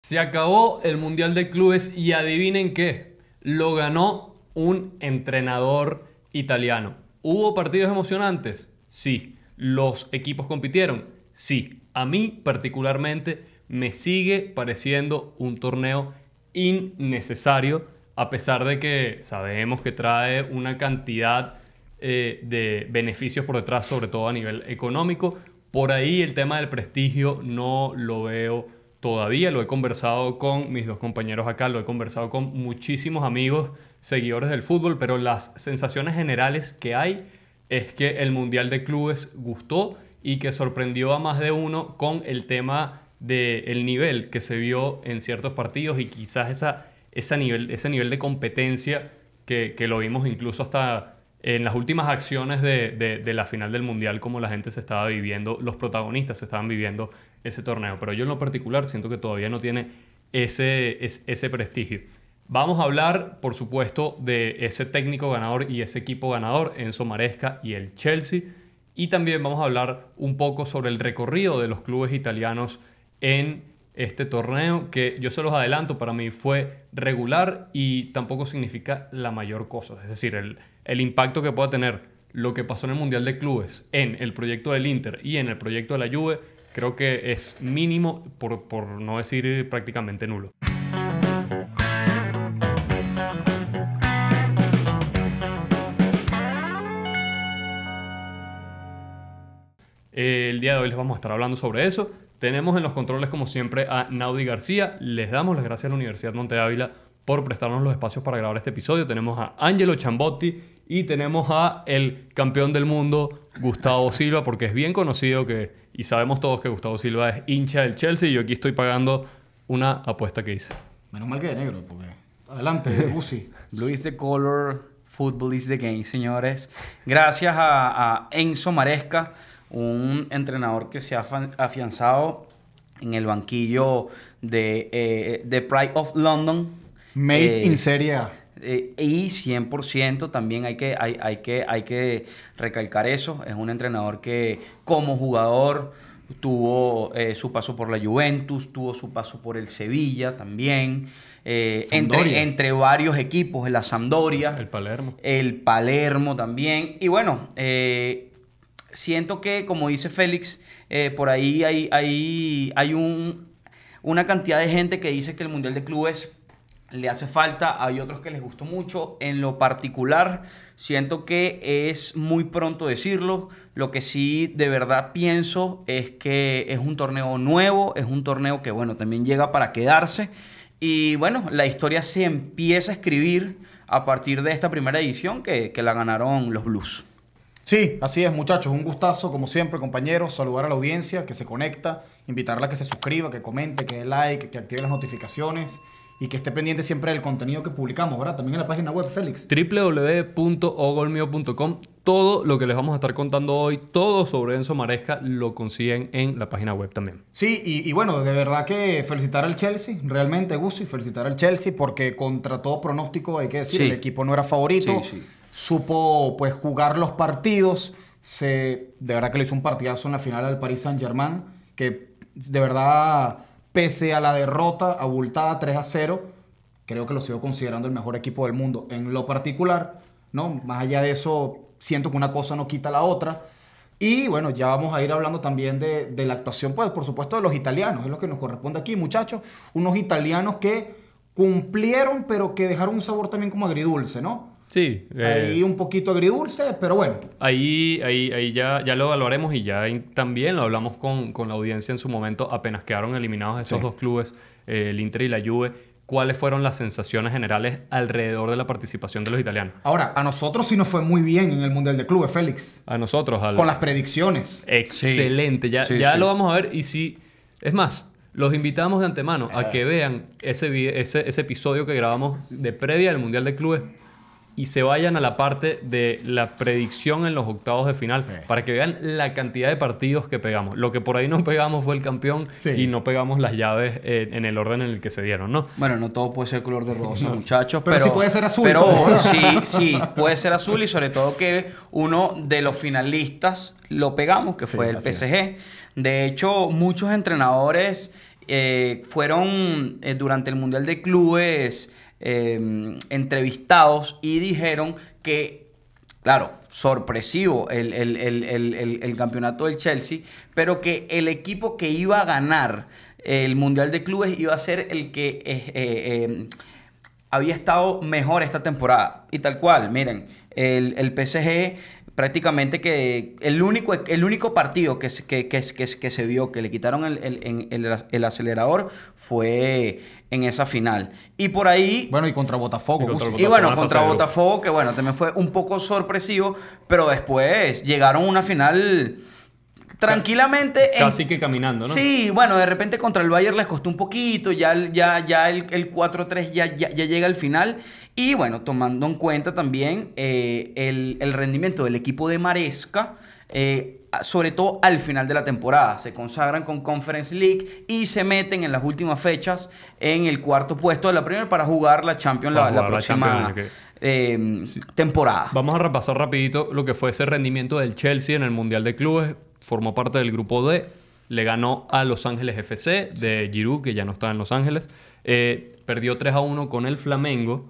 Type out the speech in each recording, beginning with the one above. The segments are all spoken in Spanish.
Se acabó el Mundial de Clubes y adivinen qué, lo ganó un entrenador italiano. ¿Hubo partidos emocionantes? Sí. ¿Los equipos compitieron? Sí. A mí particularmente me sigue pareciendo un torneo innecesario, a pesar de que sabemos que trae una cantidad de beneficios por detrás, sobre todo a nivel económico. Por ahí el tema del prestigio no lo veo todavía. Lo he conversado con mis dos compañeros acá, lo he conversado con muchísimos amigos, seguidores del fútbol, pero las sensaciones generales que hay es que el Mundial de Clubes gustó y que sorprendió a más de uno con el tema del nivel que se vio en ciertos partidos y quizás ese nivel de competencia que lo vimos incluso hasta en las últimas acciones de la final del Mundial, como la gente se estaba viviendo, los protagonistas se estaban viviendo ese torneo. Pero yo en lo particular siento que todavía no tiene ese prestigio. Vamos a hablar, por supuesto, de ese técnico ganador y ese equipo ganador, Enzo Maresca y el Chelsea. Y también vamos a hablar un poco sobre el recorrido de los clubes italianos en este torneo, que yo se los adelanto, para mí fue regular y tampoco significa la mayor cosa. Es decir, el impacto que pueda tener lo que pasó en el Mundial de Clubes en el proyecto del Inter y en el proyecto de la Juve, creo que es mínimo, por no decir prácticamente nulo. El día de hoy les vamos a estar hablando sobre eso. Tenemos en los controles, como siempre, a Naudi García. Les damos las gracias a la Universidad Monte Ávila por prestarnos los espacios para grabar este episodio. Tenemos a Angelo Chambotti y tenemos a el campeón del mundo, Gustavo Silva, porque es bien conocido y sabemos todos que Gustavo Silva es hincha del Chelsea y yo aquí estoy pagando una apuesta que hice. Menos mal que de negro, porque... Adelante, Uzi. Blue is the color, football is the game, señores. Gracias a Enzo Maresca, un entrenador que se ha afianzado en el banquillo de Pride of London. Made in Serie A. Y 100% también hay que recalcar eso. Es un entrenador que como jugador tuvo su paso por la Juventus, tuvo su paso por el Sevilla también. Entre varios equipos, la Sampdoria. El Palermo también. Y bueno, siento que, como dice Félix, por ahí hay una cantidad de gente que dice que el Mundial de Clubes le hace falta. Hay otros que les gustó mucho. En lo particular, siento que es muy pronto decirlo. Lo que sí de verdad pienso es que es un torneo nuevo, es un torneo que, bueno, también llega para quedarse. Y bueno, la historia se empieza a escribir a partir de esta primera edición que la ganaron los Blues. Sí, así es, muchachos. Un gustazo, como siempre, compañeros. Saludar a la audiencia que se conecta, invitarla a que se suscriba, que comente, que dé like, que active las notificaciones y que esté pendiente siempre del contenido que publicamos, ¿verdad? También en la página web, Félix. www.ogolmio.com. Todo lo que les vamos a estar contando hoy, todo sobre Enzo Maresca, lo consiguen en la página web también. Sí, y bueno, de verdad que felicitar al Chelsea, realmente, Guzzi, felicitar al Chelsea, porque contra todo pronóstico, hay que decir, Sí. el equipo no era favorito, Sí. supo pues jugar los partidos, de verdad que le hizo un partidazo en la final al Paris Saint-Germain, que de verdad, pese a la derrota abultada 3-0, creo que lo sigo considerando el mejor equipo del mundo en lo particular, ¿no? Más allá de eso, siento que una cosa no quita la otra. Y bueno, ya vamos a ir hablando también de la actuación, pues por supuesto, de los italianos, es lo que nos corresponde aquí, muchachos. Unos italianos que cumplieron, pero que dejaron un sabor también como agridulce, ¿no? Sí. Ahí un poquito agridulce, pero bueno. Ahí ya lo evaluaremos y ya también lo hablamos con la audiencia en su momento, apenas quedaron eliminados esos dos clubes, el Inter y la Juve. ¿Cuáles fueron las sensaciones generales alrededor de la participación de los italianos? Ahora, a nosotros sí nos fue muy bien en el Mundial de Clubes, Félix. A nosotros. Con las predicciones. Excelente. Ya Sí. lo vamos a ver. Y si... Es más, los invitamos de antemano a que vean ese episodio que grabamos de previa del Mundial de Clubes y se vayan a la parte de la predicción en los octavos de final para que vean la cantidad de partidos que pegamos. Lo que por ahí no pegamos fue el campeón y no pegamos las llaves en el orden en el que se dieron, ¿no? Bueno, no todo puede ser color de rosa, muchachos. Pero sí puede ser azul Pero todo, ¿verdad? sí, puede ser azul y sobre todo que uno de los finalistas lo pegamos, que fue el así PSG. De hecho, muchos entrenadores fueron durante el Mundial de Clubes entrevistados y dijeron que, claro, sorpresivo el campeonato del Chelsea, pero que el equipo que iba a ganar el Mundial de Clubes iba a ser el que había estado mejor esta temporada. Y tal cual, miren, el PSG prácticamente que el único partido que se vio que le quitaron el acelerador fue en esa final. Y por ahí... Bueno, y contra Botafogo. Y bueno, contra Botafogo, que bueno, también fue un poco sorpresivo, pero después llegaron a una final tranquilamente. Casi que caminando, ¿no? Sí, bueno, de repente contra el Bayern les costó un poquito, ya el 4-3 ya llega al final. Y bueno, tomando en cuenta también el rendimiento del equipo de Maresca, sobre todo al final de la temporada. Se consagran con Conference League y se meten en las últimas fechas en el cuarto puesto de la Premier para jugar la Champions la próxima temporada. Vamos a repasar rapidito lo que fue ese rendimiento del Chelsea en el Mundial de Clubes. Formó parte del grupo D. Le ganó a Los Ángeles FC de Giroud, que ya no está en Los Ángeles. Perdió 3-1 con el Flamengo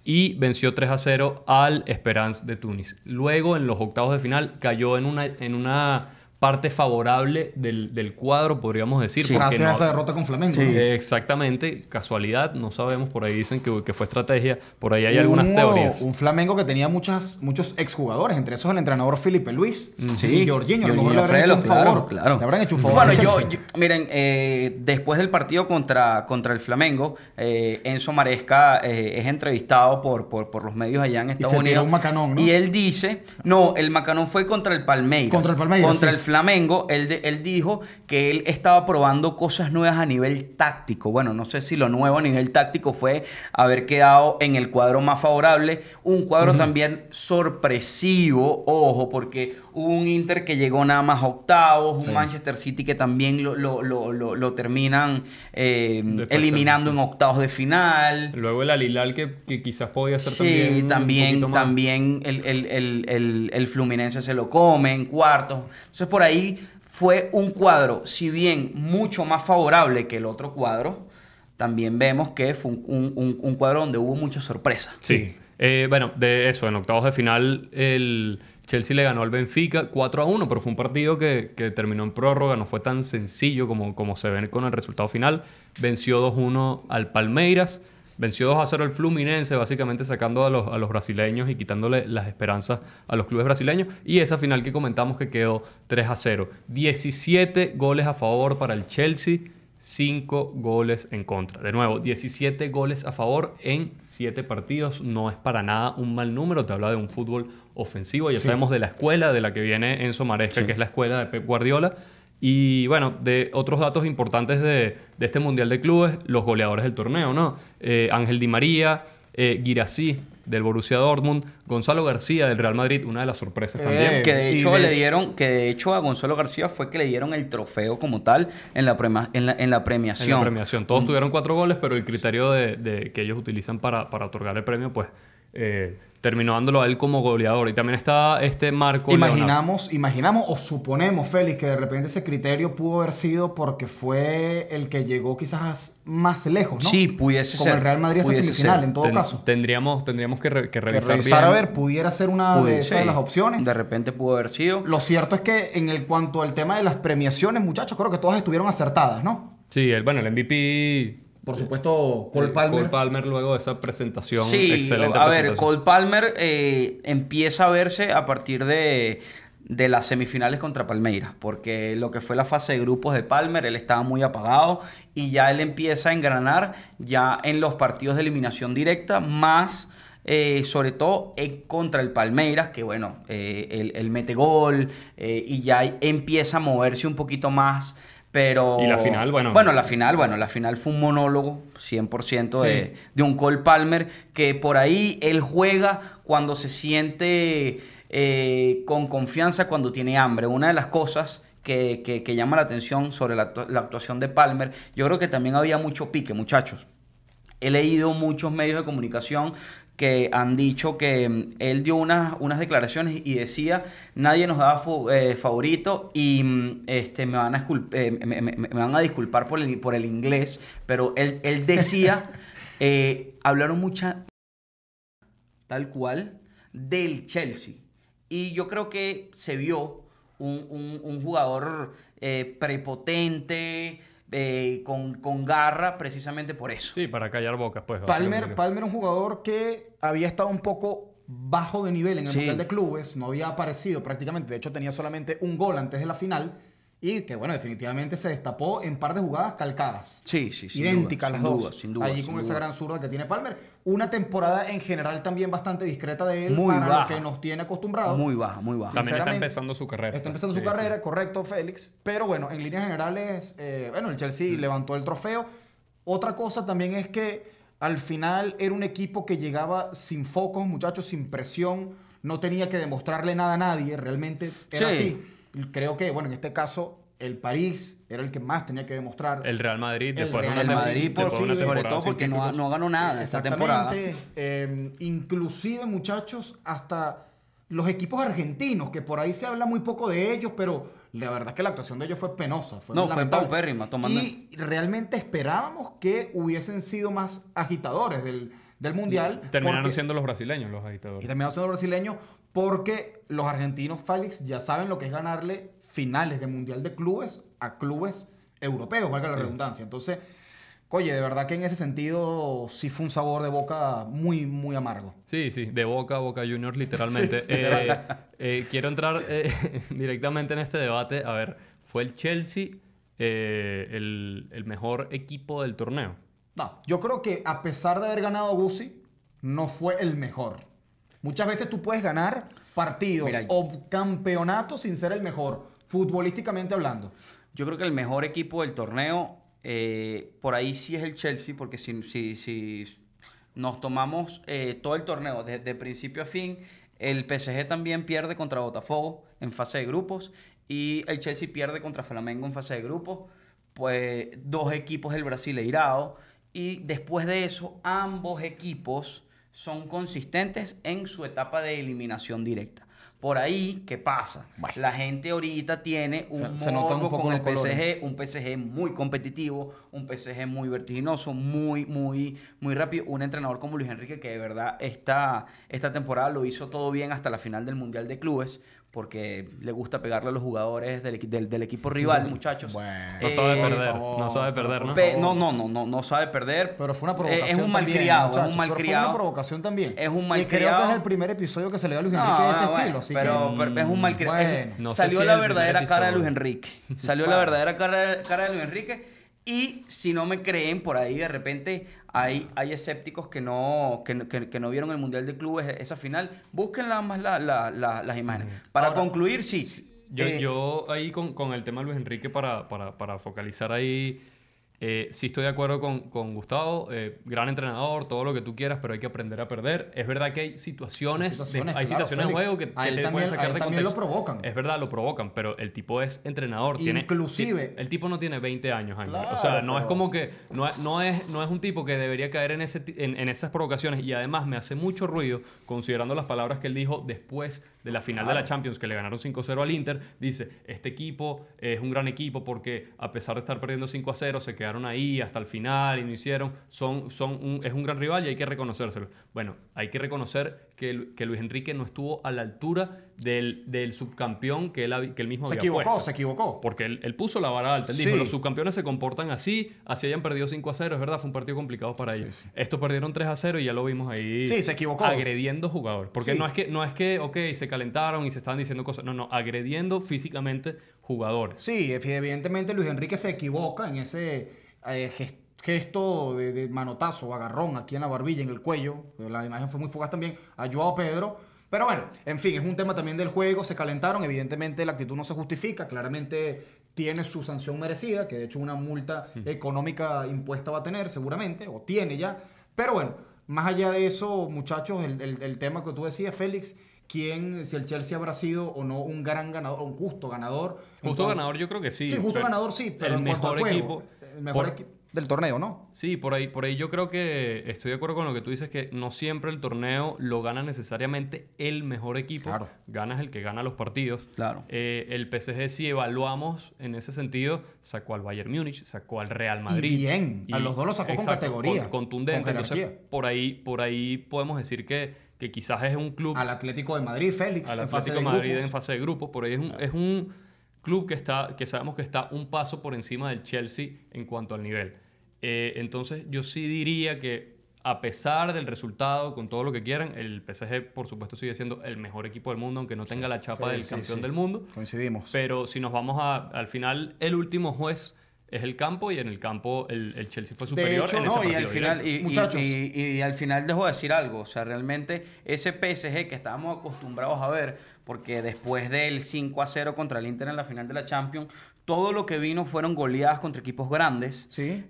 y venció 3-0 al Esperance de Túnez. Luego, en los octavos de final, cayó en una parte favorable del cuadro, podríamos decir. Sí, gracias a esa derrota con Flamengo. Sí. Exactamente. Casualidad, no sabemos. Por ahí dicen que fue estrategia. Por ahí hay algunas teorías. Un Flamengo que tenía muchos exjugadores, entre esos el entrenador Felipe Luis y Jorginho. A lo mejor le habrán hecho un favor. Claro. Le habrán hecho un favor. Bueno, miren, después del partido contra el Flamengo, Enzo Maresca es entrevistado por los medios allá en Estados Unidos. Un macanón, ¿no? Y él dice, no, el macanón fue contra el Palmeiras. Contra el Flamengo, él dijo que él estaba probando cosas nuevas a nivel táctico. Bueno, no sé si lo nuevo a nivel táctico fue haber quedado en el cuadro más favorable. Un cuadro también sorpresivo, ojo, porque hubo un Inter que llegó nada más a octavos, un Manchester City que también lo terminan eliminando en octavos de final. Luego el Al-Hilal que quizás podía ser también el Fluminense se lo come en cuartos. Entonces por ahí fue un cuadro, si bien mucho más favorable que el otro cuadro, también vemos que fue un cuadro donde hubo mucha sorpresa. Sí. Bueno, de eso, en octavos de final el Chelsea le ganó al Benfica 4-1, pero fue un partido que terminó en prórroga, no fue tan sencillo como se ve con el resultado final. Venció 2-1 al Palmeiras, venció 2-0 al Fluminense, básicamente sacando a los brasileños y quitándole las esperanzas a los clubes brasileños. Y esa final que comentamos que quedó 3-0. 17 goles a favor para el Chelsea, 5 goles en contra. De nuevo, 17 goles a favor en 7 partidos. No es para nada un mal número. Te habla de un fútbol ofensivo. Ya sabemos de la escuela de la que viene Enzo Maresca, que es la escuela de Pep Guardiola. Y bueno, de otros datos importantes de este Mundial de Clubes, los goleadores del torneo, ¿no? Ángel Di María, Guirassy del Borussia Dortmund, Gonzalo García del Real Madrid, una de las sorpresas también. Que de hecho a Gonzalo García fue que le dieron el trofeo como tal en la premiación. En la premiación. Todos tuvieron 4 goles, pero el criterio que ellos utilizan para otorgar el premio, pues terminó dándolo a él como goleador. Y también está Marco Imaginamos o suponemos, Félix, que de repente ese criterio pudo haber sido porque fue el que llegó quizás más lejos, ¿no? Sí, pudiese ser. Como el Real Madrid hasta semifinal, en todo caso. Tendríamos que revisar bien. A ver, pudiera ser una de las opciones. De repente pudo haber sido. Lo cierto es que en cuanto al tema de las premiaciones, muchachos, creo que todas estuvieron acertadas, ¿no? Sí, el MVP... Por supuesto, Cole Palmer. Cole Palmer luego de esa presentación. Sí, excelente a presentación. ver, Cole Palmer empieza a verse a partir de las semifinales contra Palmeiras, porque lo que fue la fase de grupos de Palmer, él estaba muy apagado y ya él empieza a engranar ya en los partidos de eliminación directa, más sobre todo contra el Palmeiras, que bueno, él mete gol y ya empieza a moverse un poquito más. Pero... Y la final, la final fue un monólogo 100% de un Cole Palmer que por ahí él juega cuando se siente con confianza, cuando tiene hambre. Una de las cosas que llama la atención sobre la actuación de Palmer, yo creo que también había mucho pique, muchachos. He leído muchos medios de comunicación que han dicho que él dio unas declaraciones y decía, nadie nos daba favorito y me van a disculpar por el inglés, pero él decía, hablaron mucha tal cual del Chelsea. Y yo creo que se vio un jugador prepotente, con garra, precisamente por eso. Sí, para callar bocas, pues. Palmer un jugador que había estado un poco bajo de nivel en el Mundial de Clubes, no había aparecido prácticamente, de hecho tenía solamente un gol antes de la final, y que bueno, definitivamente se destapó en par de jugadas calcadas. Sí, idénticas las dos. Sin duda, allí con esa gran zurda que tiene Palmer. Una temporada en general también bastante discreta de él, muy para baja. lo que nos tiene acostumbrados. Muy baja. También está empezando su carrera. Está empezando su carrera, correcto, Félix. Pero bueno, en líneas generales, el Chelsea levantó el trofeo. Otra cosa también es que al final era un equipo que llegaba sin focos, muchachos, sin presión. No tenía que demostrarle nada a nadie. Realmente era así. Creo que, bueno, en este caso, el París era el que más tenía que demostrar. El Real Madrid, después de una temporada, sobre todo porque no ganó nada esta temporada. Inclusive, muchachos, hasta los equipos argentinos, que por ahí se habla muy poco de ellos, pero la verdad es que la actuación de ellos fue penosa. Fue paupérrima. Y realmente esperábamos que hubiesen sido más agitadores del Mundial. Terminaron siendo los brasileños los agitadores. Y terminaron siendo los brasileños porque los argentinos, Félix, ya saben lo que es ganarle finales de Mundial de Clubes a clubes europeos, valga la redundancia. Entonces, oye, de verdad que en ese sentido sí fue un sabor de boca muy, muy amargo. Sí, de Boca a Boca Juniors, literalmente. Quiero entrar directamente en este debate. A ver, ¿fue el Chelsea el mejor equipo del torneo? No, yo creo que a pesar de haber ganado Guzzi, no fue el mejor. Muchas veces tú puedes ganar partidos o campeonatos sin ser el mejor, futbolísticamente hablando. Yo creo que el mejor equipo del torneo, por ahí sí es el Chelsea, porque si nos tomamos todo el torneo desde principio a fin, el PSG también pierde contra Botafogo en fase de grupos y el Chelsea pierde contra Flamengo en fase de grupos. Pues dos equipos del Brasileirao, y después de eso ambos equipos son consistentes en su etapa de eliminación directa. Por ahí, ¿qué pasa? Bueno. La gente ahorita tiene un morbo con el PSG, un PSG muy competitivo, un PSG muy vertiginoso, muy rápido. Un entrenador como Luis Enrique que de verdad esta temporada lo hizo todo bien hasta la final del Mundial de Clubes, porque le gusta pegarle a los jugadores del equipo rival, muchachos. Bueno, no sabe perder, no sabe perder, ¿no? No sabe perder. Pero fue una provocación. Es un malcriado, es un malcriado. Pero fue una provocación también. Es un malcriado. Y creo que es el primer episodio que se le da a Luis Enrique de ese estilo. Así pero es un malcriado. Bueno, no salió sé si la el verdadera primer cara de episodio. Luis Enrique. Salió la verdadera cara de Luis Enrique. Y si no me creen, por ahí de repente hay escépticos que no vieron el Mundial de Clubes, esa final. Busquen nada más las imágenes. Para concluir, sí. Yo ahí con el tema de Luis Enrique, para focalizar ahí, sí estoy de acuerdo con Gustavo. Gran entrenador, todo lo que tú quieras, pero hay que aprender a perder. Es verdad que hay situaciones de juego que te pueden sacar de contexto. Lo provocan. Es verdad, lo provocan, pero el tipo es entrenador. Inclusive. El tipo no tiene 20 años, Ángel. Claro, o sea, no pero... es como que... No es un tipo que debería caer en esas provocaciones. Y además me hace mucho ruido, considerando las palabras que él dijo después de la final de la Champions, que le ganaron 5-0 al Inter. Dice, este equipo es un gran equipo porque a pesar de estar perdiendo 5-0, se quedaron ahí hasta el final y no hicieron. Es un gran rival y hay que reconocérselo. Bueno, hay que reconocer que Luis Enrique no estuvo a la altura del subcampeón que él mismo había puesto. Se equivocó. Porque él puso la vara alta. Él dijo, los subcampeones se comportan así hayan perdido 5-0. Es verdad, fue un partido complicado para ellos. Sí. Estos perdieron 3-0 y ya lo vimos ahí. Sí, se equivocó. Agrediendo jugadores. Porque no es que, ok, se calentaron y se estaban diciendo cosas. No, agrediendo físicamente jugadores. Sí, evidentemente Luis Enrique se equivoca en ese gesto de manotazo o agarrón aquí en la barbilla, en el cuello. La imagen fue muy fugaz también a Joao Pedro. Pero bueno, en fin, es un tema también del juego. Se calentaron. Evidentemente la actitud no se justifica. Claramente tiene su sanción merecida, que de hecho una multa económica impuesta va a tener seguramente, o tiene ya. Pero bueno, más allá de eso, muchachos, el tema que tú decías, Félix, si el Chelsea habrá sido o no un gran ganador, un justo ganador. Justo ganador yo creo que sí. Sí, justo ganador sí, pero el en cuanto mejor al equipo. juego, el mejor equipo. del torneo, ¿no? Sí, por ahí yo creo que estoy de acuerdo con lo que tú dices, que no siempre el torneo lo gana necesariamente el mejor equipo. Claro. Ganas el que gana los partidos. Claro. El PSG, si evaluamos en ese sentido, sacó al Bayern Múnich, sacó al Real Madrid. Y bien, a los dos los sacó con categoría, contundente. con Entonces, jerarquía. por ahí podemos decir que quizás es un club... Al Atlético de Madrid, Félix, Al en fase Atlético de de Madrid grupos. en fase de grupos. Por ahí es un club que sabemos que está un paso por encima del Chelsea en cuanto al nivel. Entonces yo sí diría que a pesar del resultado, con todo lo que quieran, el PSG por supuesto sigue siendo el mejor equipo del mundo, aunque no tenga la chapa del campeón del mundo. Coincidimos. Pero si nos vamos al final, el último juez es el campo, y en el campo el Chelsea fue superior hecho, en ese No, y partido al final, directo. Muchachos. y al final dejo de decir algo. O sea, realmente ese PSG que estábamos acostumbrados a ver, porque después del 5-0 contra el Inter en la final de la Champions, todo lo que vino fueron goleadas contra equipos grandes, Sí.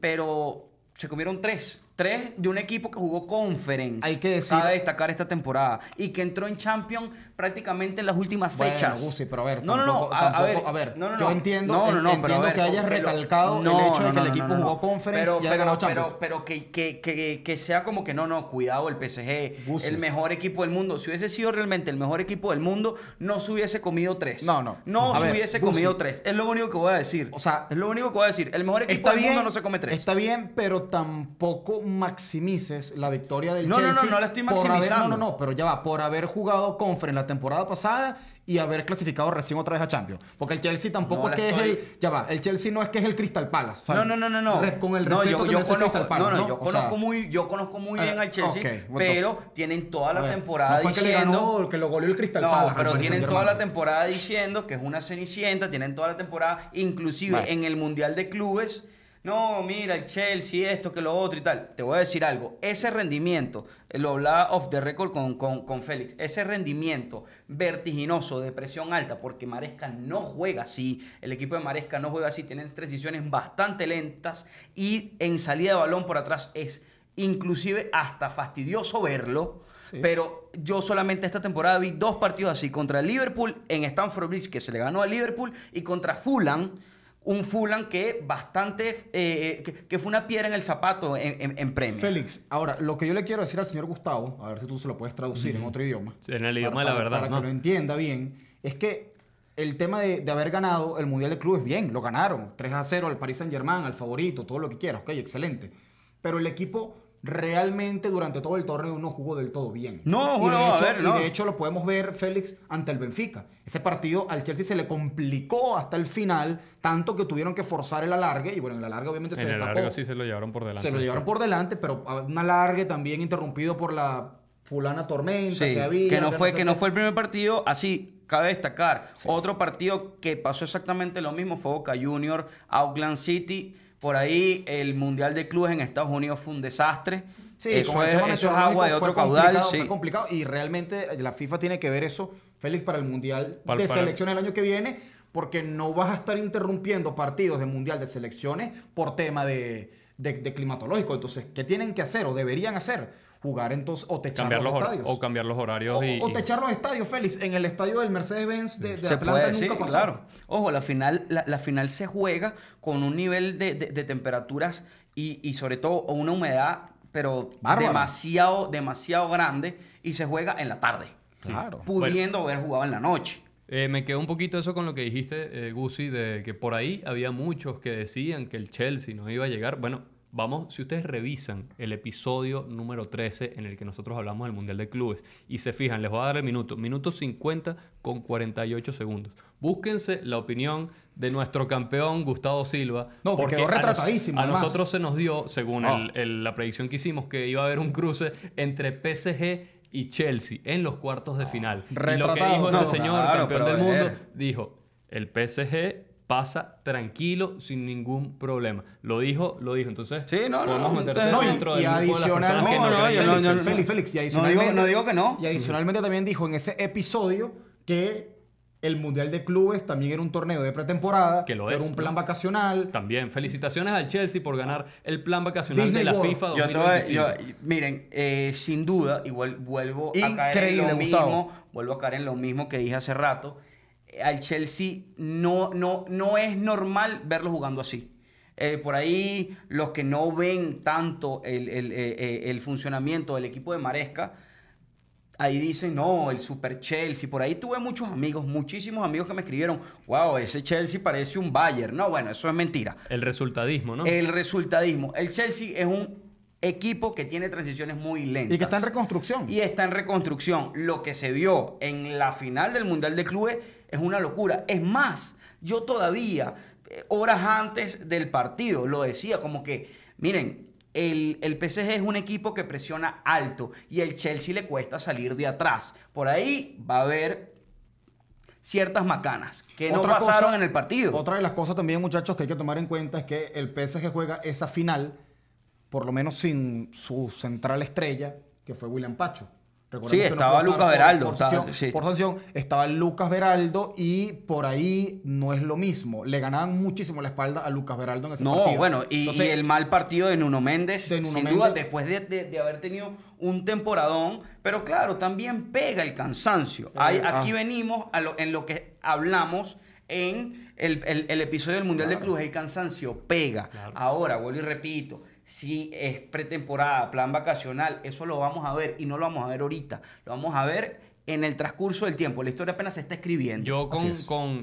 pero se comieron tres. Tres de un equipo que jugó Conference. Hay que decir- Cabe destacar esta temporada. Y que entró en Champions prácticamente en las últimas Bueno, fechas. Gusi, pero a ver, no, tampoco- a ver, no, no, yo no. entiendo, No, no, no, entiendo pero a ver, que hayas porque recalcado el hecho de que el equipo jugó Conference y haya ganado Champions. pero que sea como que no, cuidado, el PSG, Gusi. el mejor equipo del mundo. Si hubiese sido realmente el mejor equipo del mundo, no se hubiese comido tres. No. No A se ver, hubiese Gusi. comido tres. Es lo único que voy a decir. O sea, es lo único que voy a decir. El mejor equipo del mundo no se come tres. Está bien, pero tampoco maximices la victoria del No, Chelsea. no la estoy por haber- maximizando. no, pero ya va, por haber jugado Conference la temporada pasada y haber clasificado recién otra vez a Champions. Porque el Chelsea tampoco No es la que estoy- es el... Ya va, el Chelsea no es que es el Crystal Palace. ¿sabes? No. Con el No, respeto que merece el Crystal Palace, yo O sea, conozco muy bien al Chelsea, ok, bueno, pero entonces, tienen toda a la ver, temporada no fue que le diciendo... ganó, que lo goleó el Crystal No, Palace al pero Paris tienen Saint-Germain. toda la temporada diciendo que es una cenicienta, tienen toda la temporada, inclusive Vale. en el Mundial de Clubes. No, mira, el Chelsea, esto, que lo otro y tal. Te voy a decir algo. Ese rendimiento, lo hablaba off the record con Félix, ese rendimiento vertiginoso de presión alta, porque Maresca no juega así, el equipo de Maresca no juega así, tienen transiciones bastante lentas y en salida de balón por atrás es inclusive hasta fastidioso verlo. Sí. Pero yo solamente esta temporada vi dos partidos así, contra el Liverpool en Stamford Bridge, que se le ganó al Liverpool, y contra Fulham, un Fulham que bastante, que fue una piedra en el zapato en Premier. Félix, ahora, lo que yo le quiero decir al señor Gustavo, a ver si tú se lo puedes traducir en otro idioma. Sí, en el idioma de la verdad, Para ¿no? que lo entienda bien, es que el tema de haber ganado el Mundial de Clubes, bien, lo ganaron. 3-0 al Paris Saint-Germain, al favorito, todo lo que quieras, ok, excelente. Pero el equipo realmente durante todo el torneo no jugó del todo bien. No, y bueno, de hecho, a ver, no. Y de hecho lo podemos ver, Félix, ante el Benfica. Ese partido al Chelsea se le complicó hasta el final, tanto que tuvieron que forzar el alargue, y bueno, en el alargue obviamente se En el destapó. largo sí se lo llevaron por delante. Se lo llevaron por delante, pero un alargue también interrumpido por la fulana tormenta Sí, que había. que no fue sé que no qué. fue el primer partido, así cabe destacar. Sí. Otro partido que pasó exactamente lo mismo fue Boca Junior, Auckland City. Por ahí el Mundial de Clubes en Estados Unidos fue un desastre. Sí, eso con el tema es agua meteorológico de otro fue caudal. complicado, Sí. Fue complicado y realmente la FIFA tiene que ver eso, Félix, para el Mundial Para- de para- Selecciones el año que viene, porque no vas a estar interrumpiendo partidos de Mundial de Selecciones por tema de climatológico. Entonces, ¿qué tienen que hacer o deberían hacer? Jugar entonces o techar Cambiar los los estadios. o cambiar los horarios O techar los estadios, Félix. En el estadio del Mercedes-Benz de Se Atlanta puede, nunca sí, pasó. claro. Ojo, la final se juega con un nivel de temperaturas y sobre todo una humedad, pero Bárbara. demasiado grande, y se juega en la tarde. Claro. Pudiendo haber jugado en la noche. Me quedó un poquito eso con lo que dijiste, Gusi, de que por ahí había muchos que decían que el Chelsea no iba a llegar. Bueno, vamos, si ustedes revisan el episodio número 13 en el que nosotros hablamos del Mundial de Clubes y se fijan, les voy a dar el minuto 50 con 48 segundos. Búsquense la opinión de nuestro campeón Gustavo Silva. No, que porque quedó a nos- retratadísimo, A además. nosotros se nos dio, según Oh. la predicción que hicimos, que iba a haber un cruce entre PSG y Chelsea en los cuartos de final. Y lo que retratado. dijo No, este señor, claro, campeón pero del a ver. mundo, dijo, el PSG pasa tranquilo, sin ningún problema. Lo dijo. Entonces, Sí, no, podemos no, meterte no, dentro y del grupo de las personas adicionalmente, que No, no, creen yo que no, el yo no. Chelsea- Félix, y No adicionalmente, digo que no. Y adicionalmente también dijo en ese episodio que el Mundial de Clubes también era un torneo de pretemporada, Que lo era es, un plan ¿no? vacacional. También, felicitaciones al Chelsea por ganar el plan vacacional Disney de la World. FIFA Yo te voy a- 2025. miren, sin duda, igual vuelvo a caer en Increíble, lo Gustavo. mismo, vuelvo a caer en lo mismo que dije hace rato. Al Chelsea no es normal verlo jugando así. Por ahí, los que no ven tanto el funcionamiento del equipo de Maresca, ahí dicen, no, el Super Chelsea. Por ahí tuve muchos amigos, muchísimos amigos que me escribieron, wow, ese Chelsea parece un Bayern. No, bueno, eso es mentira. El resultadismo, ¿no? El resultadismo. El Chelsea es un equipo que tiene transiciones muy lentas. Y que está en reconstrucción. Y está en reconstrucción. Lo que se vio en la final del Mundial de Clubes es una locura. Es más, yo todavía, horas antes del partido, lo decía como que, miren, el PSG es un equipo que presiona alto y el Chelsea le cuesta salir de atrás. Por ahí va a haber ciertas macanas que no pasaron en el partido. Otra de las cosas también, muchachos, que hay que tomar en cuenta es que el PSG juega esa final, por lo menos sin su central estrella, que fue William Pacho. Sí, estaba Lucas Beraldo. Por sanción, estaba Lucas Beraldo y por ahí no es lo mismo. Le ganaban muchísimo la espalda a Lucas Beraldo en ese partido. No, bueno, y el mal partido de Nuno Méndez, sin duda, después de haber tenido un temporadón. Pero claro, también pega el cansancio. Aquí venimos en lo que hablamos en el episodio del Mundial de Clubes. El cansancio pega. Claro. Ahora, vuelvo y repito, si es pretemporada, plan vacacional, eso lo vamos a ver y no lo vamos a ver ahorita. Lo vamos a ver en el transcurso del tiempo. La historia apenas se está escribiendo. Yo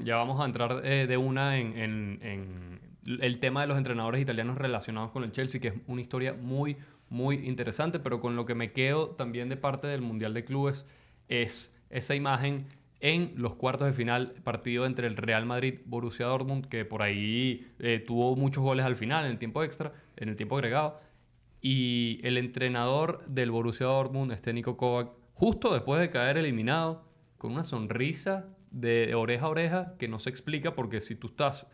ya vamos a entrar de una en el tema de los entrenadores italianos relacionados con el Chelsea, que es una historia muy, muy interesante, pero con lo que me quedo también de parte del Mundial de Clubes es esa imagen en los cuartos de final, partido entre el Real Madrid-Borussia Dortmund, que por ahí tuvo muchos goles al final, en el tiempo extra, en el tiempo agregado. Y el entrenador del Borussia Dortmund, Nico Kovac, justo después de caer eliminado, con una sonrisa de oreja a oreja que no se explica, porque si tú estás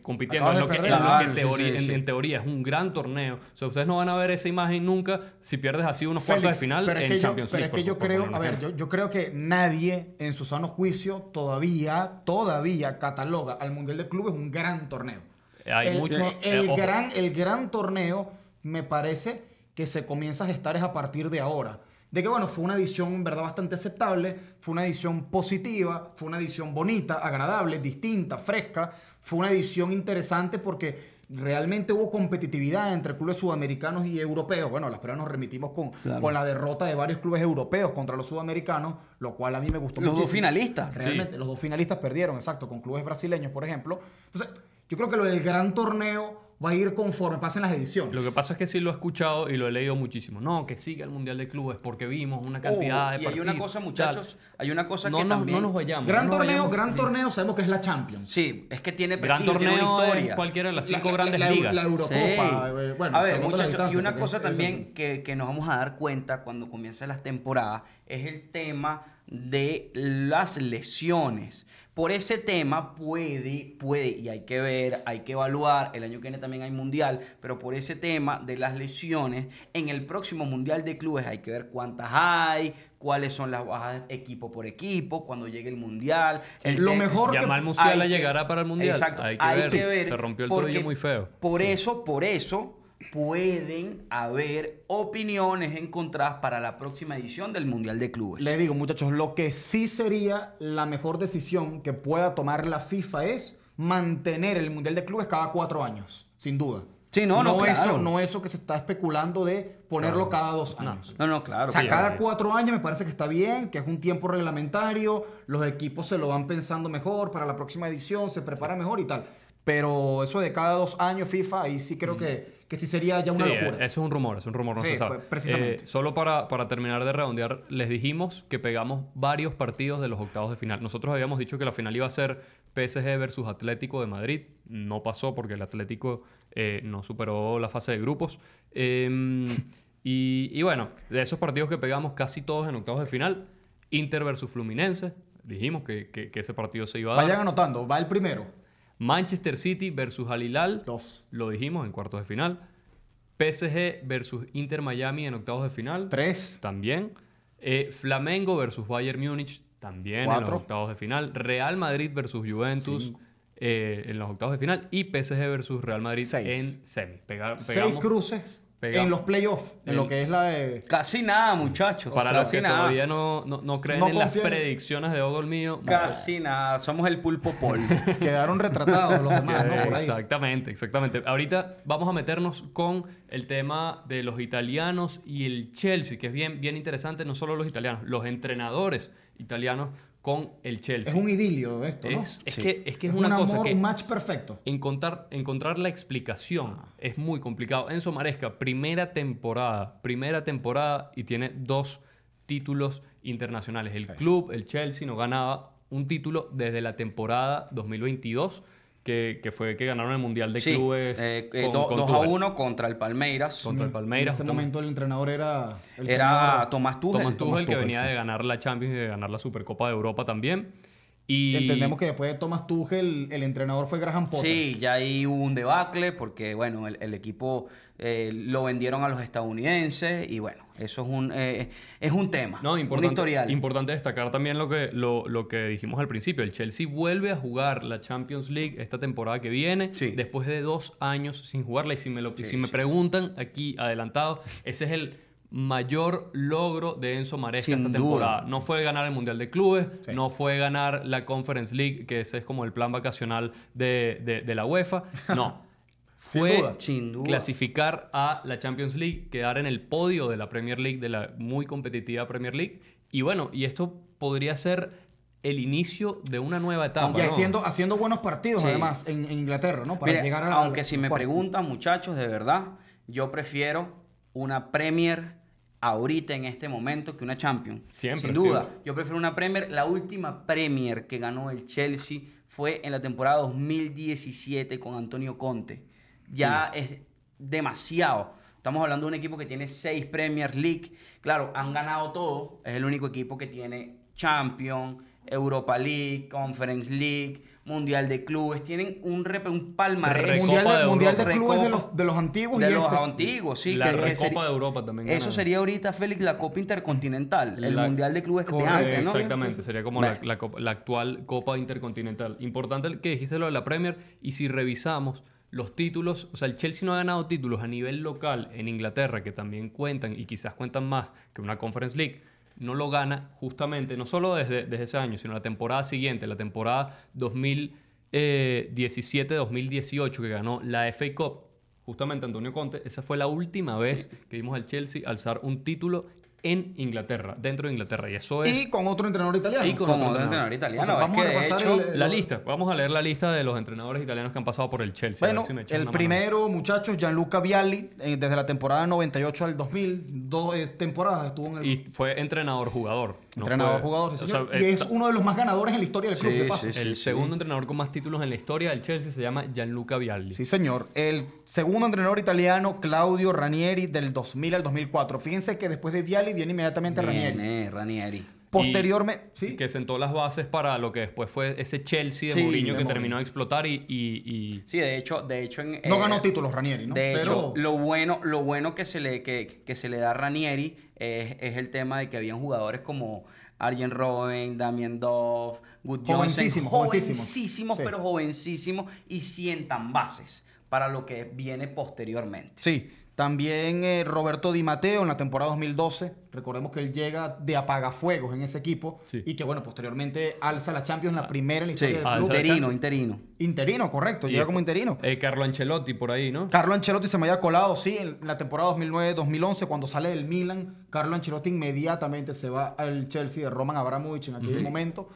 compitiendo en teoría es un gran torneo. O sea, ustedes no van a ver esa imagen nunca si pierdes así unos cuartos de final en Champions League. Pero es que yo creo que nadie en su sano juicio todavía cataloga al Mundial de Clubes un gran torneo. El gran torneo me parece que se comienza a gestar es a partir de ahora. De que, bueno, fue una edición, en verdad, bastante aceptable, fue una edición positiva, fue una edición bonita, agradable, distinta, fresca, fue una edición interesante porque realmente hubo competitividad entre clubes sudamericanos y europeos. Bueno, las pruebas nos remitimos con la derrota de varios clubes europeos contra los sudamericanos, lo cual a mí me gustó muchísimo. Los dos finalistas. Realmente, los dos finalistas perdieron, exacto, con clubes brasileños, por ejemplo. Entonces, yo creo que lo del gran torneo va a ir conforme pasen las ediciones. Lo que pasa es que sí lo he escuchado y lo he leído muchísimo. No, que siga el Mundial de Clubes porque vimos una cantidad de partidos. Y hay una cosa, muchachos, hay una cosa que también... No nos vayamos. Gran torneo sabemos que es la Champions. Sí, es que tiene prestigio, gran torneo, tiene una historia. Es cualquiera de las 5 grandes ligas. La Eurocopa. Sí. Bueno, a ver, muchachos, y una cosa también que nos vamos a dar cuenta cuando comiencen las temporadas es el tema de las lesiones. Por ese tema puede, y hay que ver, hay que evaluar, el año que viene también hay mundial, pero por ese tema de las lesiones, en el próximo Mundial de Clubes hay que ver cuántas hay, cuáles son las bajas equipo por equipo, cuando llegue el mundial. Lo mejor que... Yamal Musiala llegará para el mundial. Exacto, hay que ver. ver. Se rompió el tobillo muy feo. Por eso pueden haber opiniones encontradas para la próxima edición del Mundial de Clubes. Le digo, muchachos, lo que sí sería la mejor decisión que pueda tomar la FIFA es mantener el Mundial de Clubes cada 4 años, sin duda. Sí, no eso que se está especulando de ponerlo cada 2 años. No, claro. O sea, cada 4 años me parece que está bien, que es un tiempo reglamentario, los equipos se lo van pensando mejor para la próxima edición, se prepara mejor y tal. Pero eso de cada 2 años FIFA, ahí sí creo que sí sería ya una locura. Eso es un rumor, no se sabe. Precisamente. Solo para terminar de redondear, les dijimos que pegamos varios partidos de los octavos de final. Nosotros habíamos dicho que la final iba a ser PSG versus Atlético de Madrid. No pasó porque el Atlético no superó la fase de grupos. Y bueno, de esos partidos que pegamos casi todos en octavos de final, Inter versus Fluminense. Dijimos que ese partido se iba a dar. Vayan anotando, va el primero. Manchester City versus Al Hilal. 2. Lo dijimos en cuartos de final. PSG versus Inter Miami en octavos de final. 3. También. Flamengo versus Bayern Múnich. También 4. en los octavos de final. Real Madrid versus Juventus en los octavos de final. Y PSG versus Real Madrid 6. en semi. 6 cruces Pegado. en los playoffs, en lo que es la de... Casi nada, muchachos. Para Casi los que nada. todavía no creen No en las confían. predicciones de Ogo el mío. Casi nada. Somos el pulpo Paul. Quedaron retratados los demás, ¿no? Por ahí. Exactamente, exactamente. Ahorita vamos a meternos con el tema de los italianos y el Chelsea, que es bien, bien interesante, no solo los italianos, los entrenadores italianos con el Chelsea. Es un idilio esto, ¿no? Es Sí. que es un una cosa amor, que un match perfecto. encontrar la explicación es muy complicado. Enzo Maresca, primera temporada y tiene 2 títulos internacionales. El club, el Chelsea, no ganaba un título desde la temporada 2022, que fue que ganaron el Mundial de Sí, Clubes. 2-1 contra el Palmeiras. Contra el Palmeiras. En ese momento el entrenador era... el Era señor- Tomás Tuchel. Tomás Tuchel, que Tuchel, venía sí. de ganar la Champions y de ganar la Supercopa de Europa también. Y Entendemos que después de Thomas Tuchel, el entrenador fue Graham Potter. Sí, ya ahí hubo un debacle porque, bueno, el equipo lo vendieron a los estadounidenses y, bueno, eso es un tema, No, un historial. importante destacar también lo que dijimos al principio. El Chelsea vuelve a jugar la Champions League esta temporada que viene, Sí. después de 2 años sin jugarla. Y si me Sí. preguntan aquí adelantado, ese es el mayor logro de Enzo Maresca Sin esta duda. temporada. No fue ganar el Mundial de Clubes, Sí. no fue ganar la Conference League, que ese es como el plan vacacional de la UEFA. No. Sin Fue duda. Sin duda. clasificar a la Champions League, quedar en el podio de la Premier League, de la muy competitiva Premier League. Y bueno, y esto podría ser el inicio de una nueva etapa. Y ¿no? haciendo buenos partidos, Sí. además, en Inglaterra, ¿no? Para Mire, llegar a aunque si los me cuartos. preguntan, muchachos, de verdad, yo prefiero una Premier ahorita en este momento que una Champions. Siempre, Sin duda. siempre. Yo prefiero una Premier. La última Premier que ganó el Chelsea fue en la temporada 2017 con Antonio Conte. Ya es demasiado. Estamos hablando de un equipo que tiene 6 Premier League. Claro, han ganado todo. Es el único equipo que tiene Champions, Europa League, Conference League, Mundial de Clubes. Tienen un palmarés. Recopa de Mundial de Europa. Clubes de los antiguos. De y los este. antiguos, sí. La que Recopa sería- de Europa también. Eso ganaron. sería ahorita, Félix, la Copa Intercontinental. El La- Mundial de Clubes de Correcto, antes, ¿no? Exactamente, sería como Bueno. la actual Copa Intercontinental. Importante que dijiste lo de la Premier, y si revisamos los títulos, o sea, el Chelsea no ha ganado títulos a nivel local en Inglaterra, que también cuentan y quizás cuentan más que una Conference League. No lo gana justamente, no solo desde ese año, sino la temporada siguiente, la temporada 2017-2018, que ganó la FA Cup, justamente Antonio Conte. Esa fue la última vez que vimos al Chelsea alzar un título en Inglaterra, dentro de Inglaterra. Y eso es Y con otro entrenador italiano. Y con Como otro entrenador italiano. O sea, es vamos que a de repasar hecho, el- la lista. Vamos a leer la lista de los entrenadores italianos que han pasado por el Chelsea. A Bueno, ver si me echan el una mano. primero, muchachos, Gianluca Vialli, desde la temporada 98 al 2000, 2 temporadas estuvo en el... Y fue entrenador-jugador. no Entrenador-jugador, sí, o señor. sea, Y es uno de los más ganadores en la historia del club, Sí, de paso. sí, Sí, el segundo entrenador con más títulos en la historia del Chelsea se llama Gianluca Vialli. señor. El segundo entrenador italiano, Claudio Ranieri, del 2000 al 2004. Fíjense que después de Vialli viene inmediatamente Ranieri. viene Ranieri. Posteriormente... Y ¿sí? que sentó las bases para lo que después fue ese Chelsea de Sí, Mourinho de que Mourinho. terminó de explotar y Sí, de hecho No ganó títulos Ranieri, ¿no? De Pero- hecho, lo bueno que se le da a Ranieri es el tema de que habían jugadores como Arjen Robben, Damien Duff, Good Jovencísimos, jovencísimos, sí. pero jovencísimos, y sientan bases para lo que viene posteriormente. Sí, también Roberto Di Matteo en la temporada 2012. Recordemos que él llega de apagafuegos en ese equipo Sí. y que, bueno, posteriormente alza la Champions, la primera en la historia Sí, del club. interino. Interino, correcto, llega como interino. Carlo Ancelotti por ahí, ¿no? Carlo Ancelotti se me había colado, sí, en la temporada 2009-2011, cuando sale del Milan. Carlo Ancelotti inmediatamente se va al Chelsea de Roman Abramovich en aquel momento.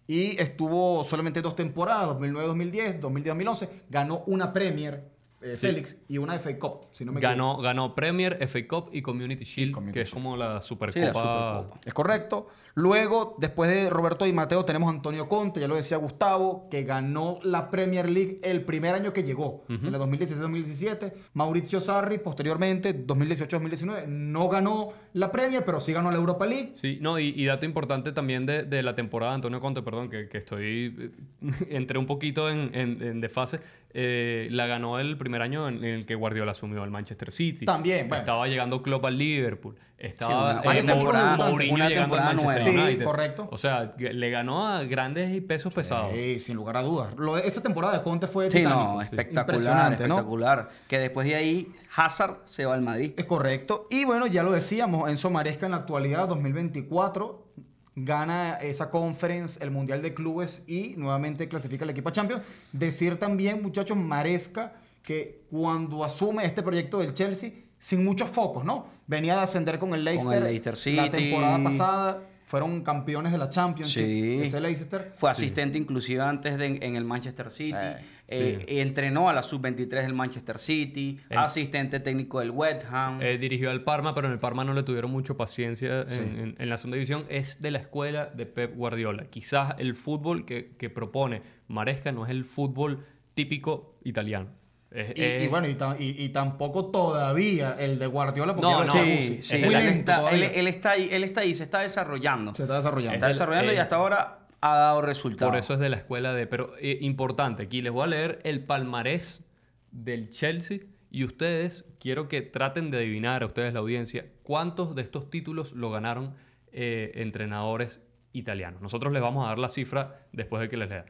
Y estuvo solamente 2 temporadas, 2009-2010, 2010-2011. Ganó una Premier, Félix, y una FA Cup, si no me equivoco. Ganó Premier, FA Cup y Community Shield, Community que es Shield. como la Supercopa. Sí, la Supercopa. Es correcto. Luego, después de Roberto Di Matteo, tenemos a Antonio Conte, ya lo decía Gustavo, que ganó la Premier League el primer año que llegó, en la 2016-2017. Maurizio Sarri, posteriormente, 2018-2019, no ganó la Premier, pero sí ganó la Europa League. Sí, no, y dato importante también de la temporada de Antonio Conte, perdón, que estoy entré un poquito en desfase. la ganó el primer año en el que Guardiola asumió al Manchester City. También, bueno. Estaba llegando Klopp al Liverpool. Estaba varias temporadas, Mourinho una llegando al temporada Manchester nueva. United. Sí, correcto. O sea, le ganó a grandes y pesos pesados. Sí, sin lugar a dudas. Esa temporada de Conte fue Sí, titánico. no, espectacular, Impresionante, ¿no? espectacular. Que después de ahí, Hazard se va al Madrid. Es correcto. Y bueno, ya lo decíamos, Enzo Maresca en la actualidad, 2024, gana esa conference, el Mundial de Clubes y nuevamente clasifica el equipo a Champions. Decir también, muchachos, Maresca, que cuando asume este proyecto del Chelsea, sin muchos focos, ¿no? Venía de ascender con el Leicester. City. La temporada pasada fueron campeones de la Championship. Sí. Ese Leicester. Fue asistente inclusive antes en el Manchester City. Entrenó a la sub-23 del Manchester City. Asistente técnico del West Ham. Dirigió al Parma, pero en el Parma no le tuvieron mucho paciencia en la segunda división. Es de la escuela de Pep Guardiola. Quizás el fútbol que propone Maresca no es el fútbol típico italiano. Y tampoco todavía el de Guardiola, porque No, ya lo no, decía Sí, Guzzi. sí. Es muy lento todavía. Él está ahí, se está desarrollando. Se está desarrollando. Se está desarrollando y hasta ahora ha dado resultados. Por eso es de la escuela de... Pero importante, aquí les voy a leer el palmarés del Chelsea y ustedes, quiero que traten de adivinar, a ustedes la audiencia, cuántos de estos títulos lo ganaron entrenadores italianos. Nosotros les vamos a dar la cifra después de que les lea.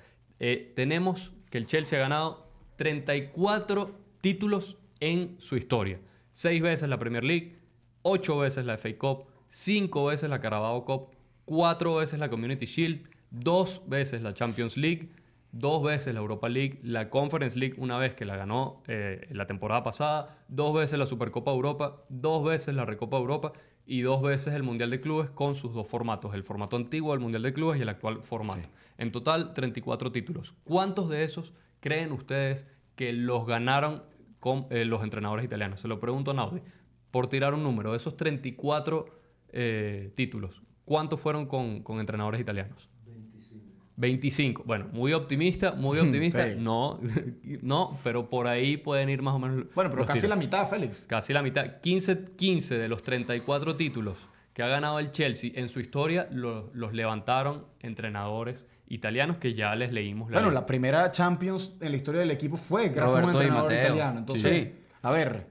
Tenemos que el Chelsea ha ganado 34 títulos en su historia. 6 veces la Premier League, 8 veces la FA Cup, 5 veces la Carabao Cup, 4 veces la Community Shield, 2 veces la Champions League, 2 veces la Europa League, la Conference League una vez que la ganó la temporada pasada, 2 veces la Supercopa Europa, 2 veces la Recopa Europa y 2 veces el Mundial de Clubes con sus dos formatos, el formato antiguo del Mundial de Clubes y el actual formato. Sí. En total, 34 títulos. ¿Cuántos de esos creen ustedes que los ganaron con los entrenadores italianos? Se lo pregunto a Naudi. Por tirar un número, de esos 34 títulos, ¿cuántos fueron con entrenadores italianos? 25. Bueno, muy optimista, muy optimista. No, pero por ahí pueden ir más o menos. Bueno, pero casi la mitad, Félix. Casi la mitad. 15 de los 34 títulos que ha ganado el Chelsea en su historia los levantaron entrenadores italianos que ya les leímos. Bueno, la primera Champions en la historia del equipo fue gracias a un entrenador italiano. Entonces, a ver.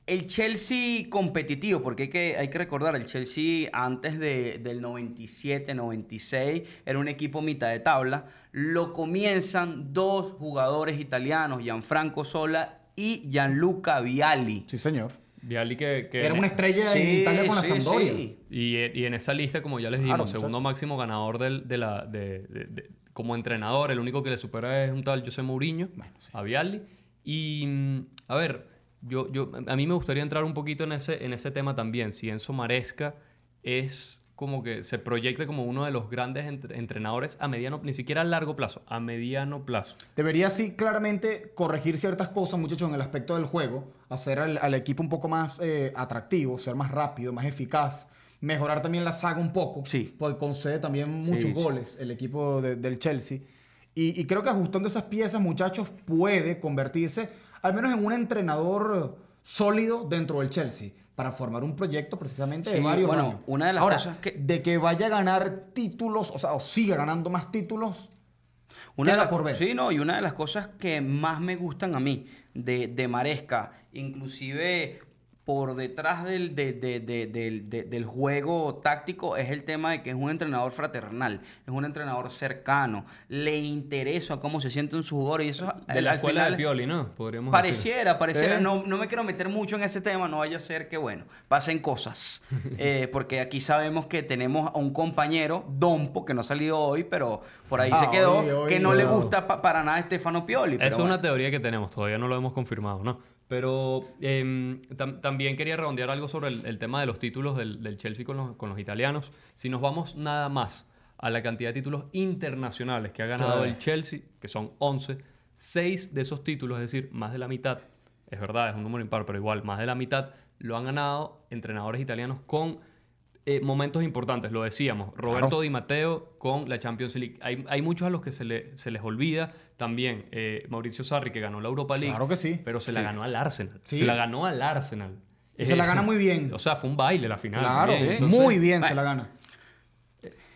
El Chelsea competitivo, porque hay que recordar, el Chelsea antes del 97, 96 era un equipo mitad de tabla. Lo comienzan 2 jugadores italianos, Gianfranco Sola y Gianluca Vialli. Sí, señor. Vialli que era una estrella en Italia con la Sampdoria. Sí. Y en esa lista, como ya les dijimos, segundo máximo ganador como entrenador. El único que le supera es un tal José Mourinho, a Vialli. Y, a ver, a mí me gustaría entrar un poquito en ese tema también. Si Enzo Maresca es como que se proyecta como uno de los grandes entrenadores a mediano, ni siquiera a largo plazo, a mediano plazo. Debería sí claramente corregir ciertas cosas, muchachos, en el aspecto del juego, hacer al equipo un poco más atractivo, ser más rápido, más eficaz, mejorar también la saga un poco, porque concede también muchos goles el equipo del Chelsea. Y creo que ajustando esas piezas, muchachos, puede convertirse al menos en un entrenador sólido dentro del Chelsea para formar un proyecto precisamente de varios años. Una de las cosas de que vaya a ganar títulos, o siga ganando más títulos, por ver. Sí, no, y una de las cosas que más me gustan a mí de Maresca, inclusive por detrás del juego táctico, es el tema de que es un entrenador fraternal, es un entrenador cercano, le interesa cómo se sienten sus jugadores. Y eso, de la escuela de Pioli, ¿no? Podríamos pareciera. No me quiero meter mucho en ese tema, no vaya a ser que, pasen cosas. Porque aquí sabemos que tenemos a un compañero, Dompo, que no ha salido hoy, pero por ahí se quedó, que no le gusta para nada a Stefano Pioli. Esa es una teoría que tenemos, todavía no lo hemos confirmado, ¿no? Pero también quería redondear algo sobre el tema de los títulos del Chelsea con los italianos. Si nos vamos nada más a la cantidad de títulos internacionales que ha ganado el Chelsea, que son 11, 6 de esos títulos, es decir, más de la mitad, es verdad, es un número impar, pero igual, más de la mitad, lo han ganado entrenadores italianos con momentos importantes, lo decíamos. Roberto Di Matteo con la Champions League. Hay muchos a los que se les olvida. También Mauricio Sarri, que ganó la Europa League. Claro que sí. Pero se la ganó al Arsenal. Sí. Se la ganó al Arsenal. Se la gana muy bien. O sea, fue un baile la final. Claro, entonces, muy bien se la gana.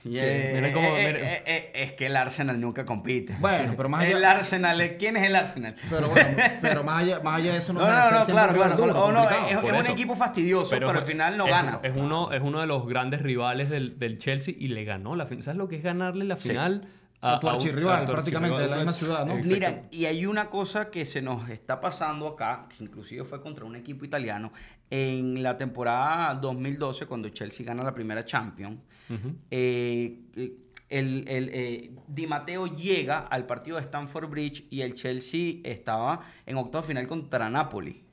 Miren cómo- miren. Es que el Arsenal nunca compite. Bueno, pero más allá- El Arsenal, ¿quién es el Arsenal? Pero bueno, pero más allá de eso No, deja de no, ser no, siempre claro, un claro. rival duro, O no, complicado. es Por un eso. equipo fastidioso, pero al final no gana. Es uno de los grandes rivales del Chelsea y le ganó la final. ¿Sabes lo que es ganarle la final A tu archirrival, tu prácticamente, de la misma ciudad, ¿no? Exacto. Mira, y hay una cosa que se nos está pasando acá, que inclusive fue contra un equipo italiano, en la temporada 2012, cuando Chelsea gana la primera Champions, Di Matteo llega al partido de Stamford Bridge y el Chelsea estaba en octavo final contra Napoli.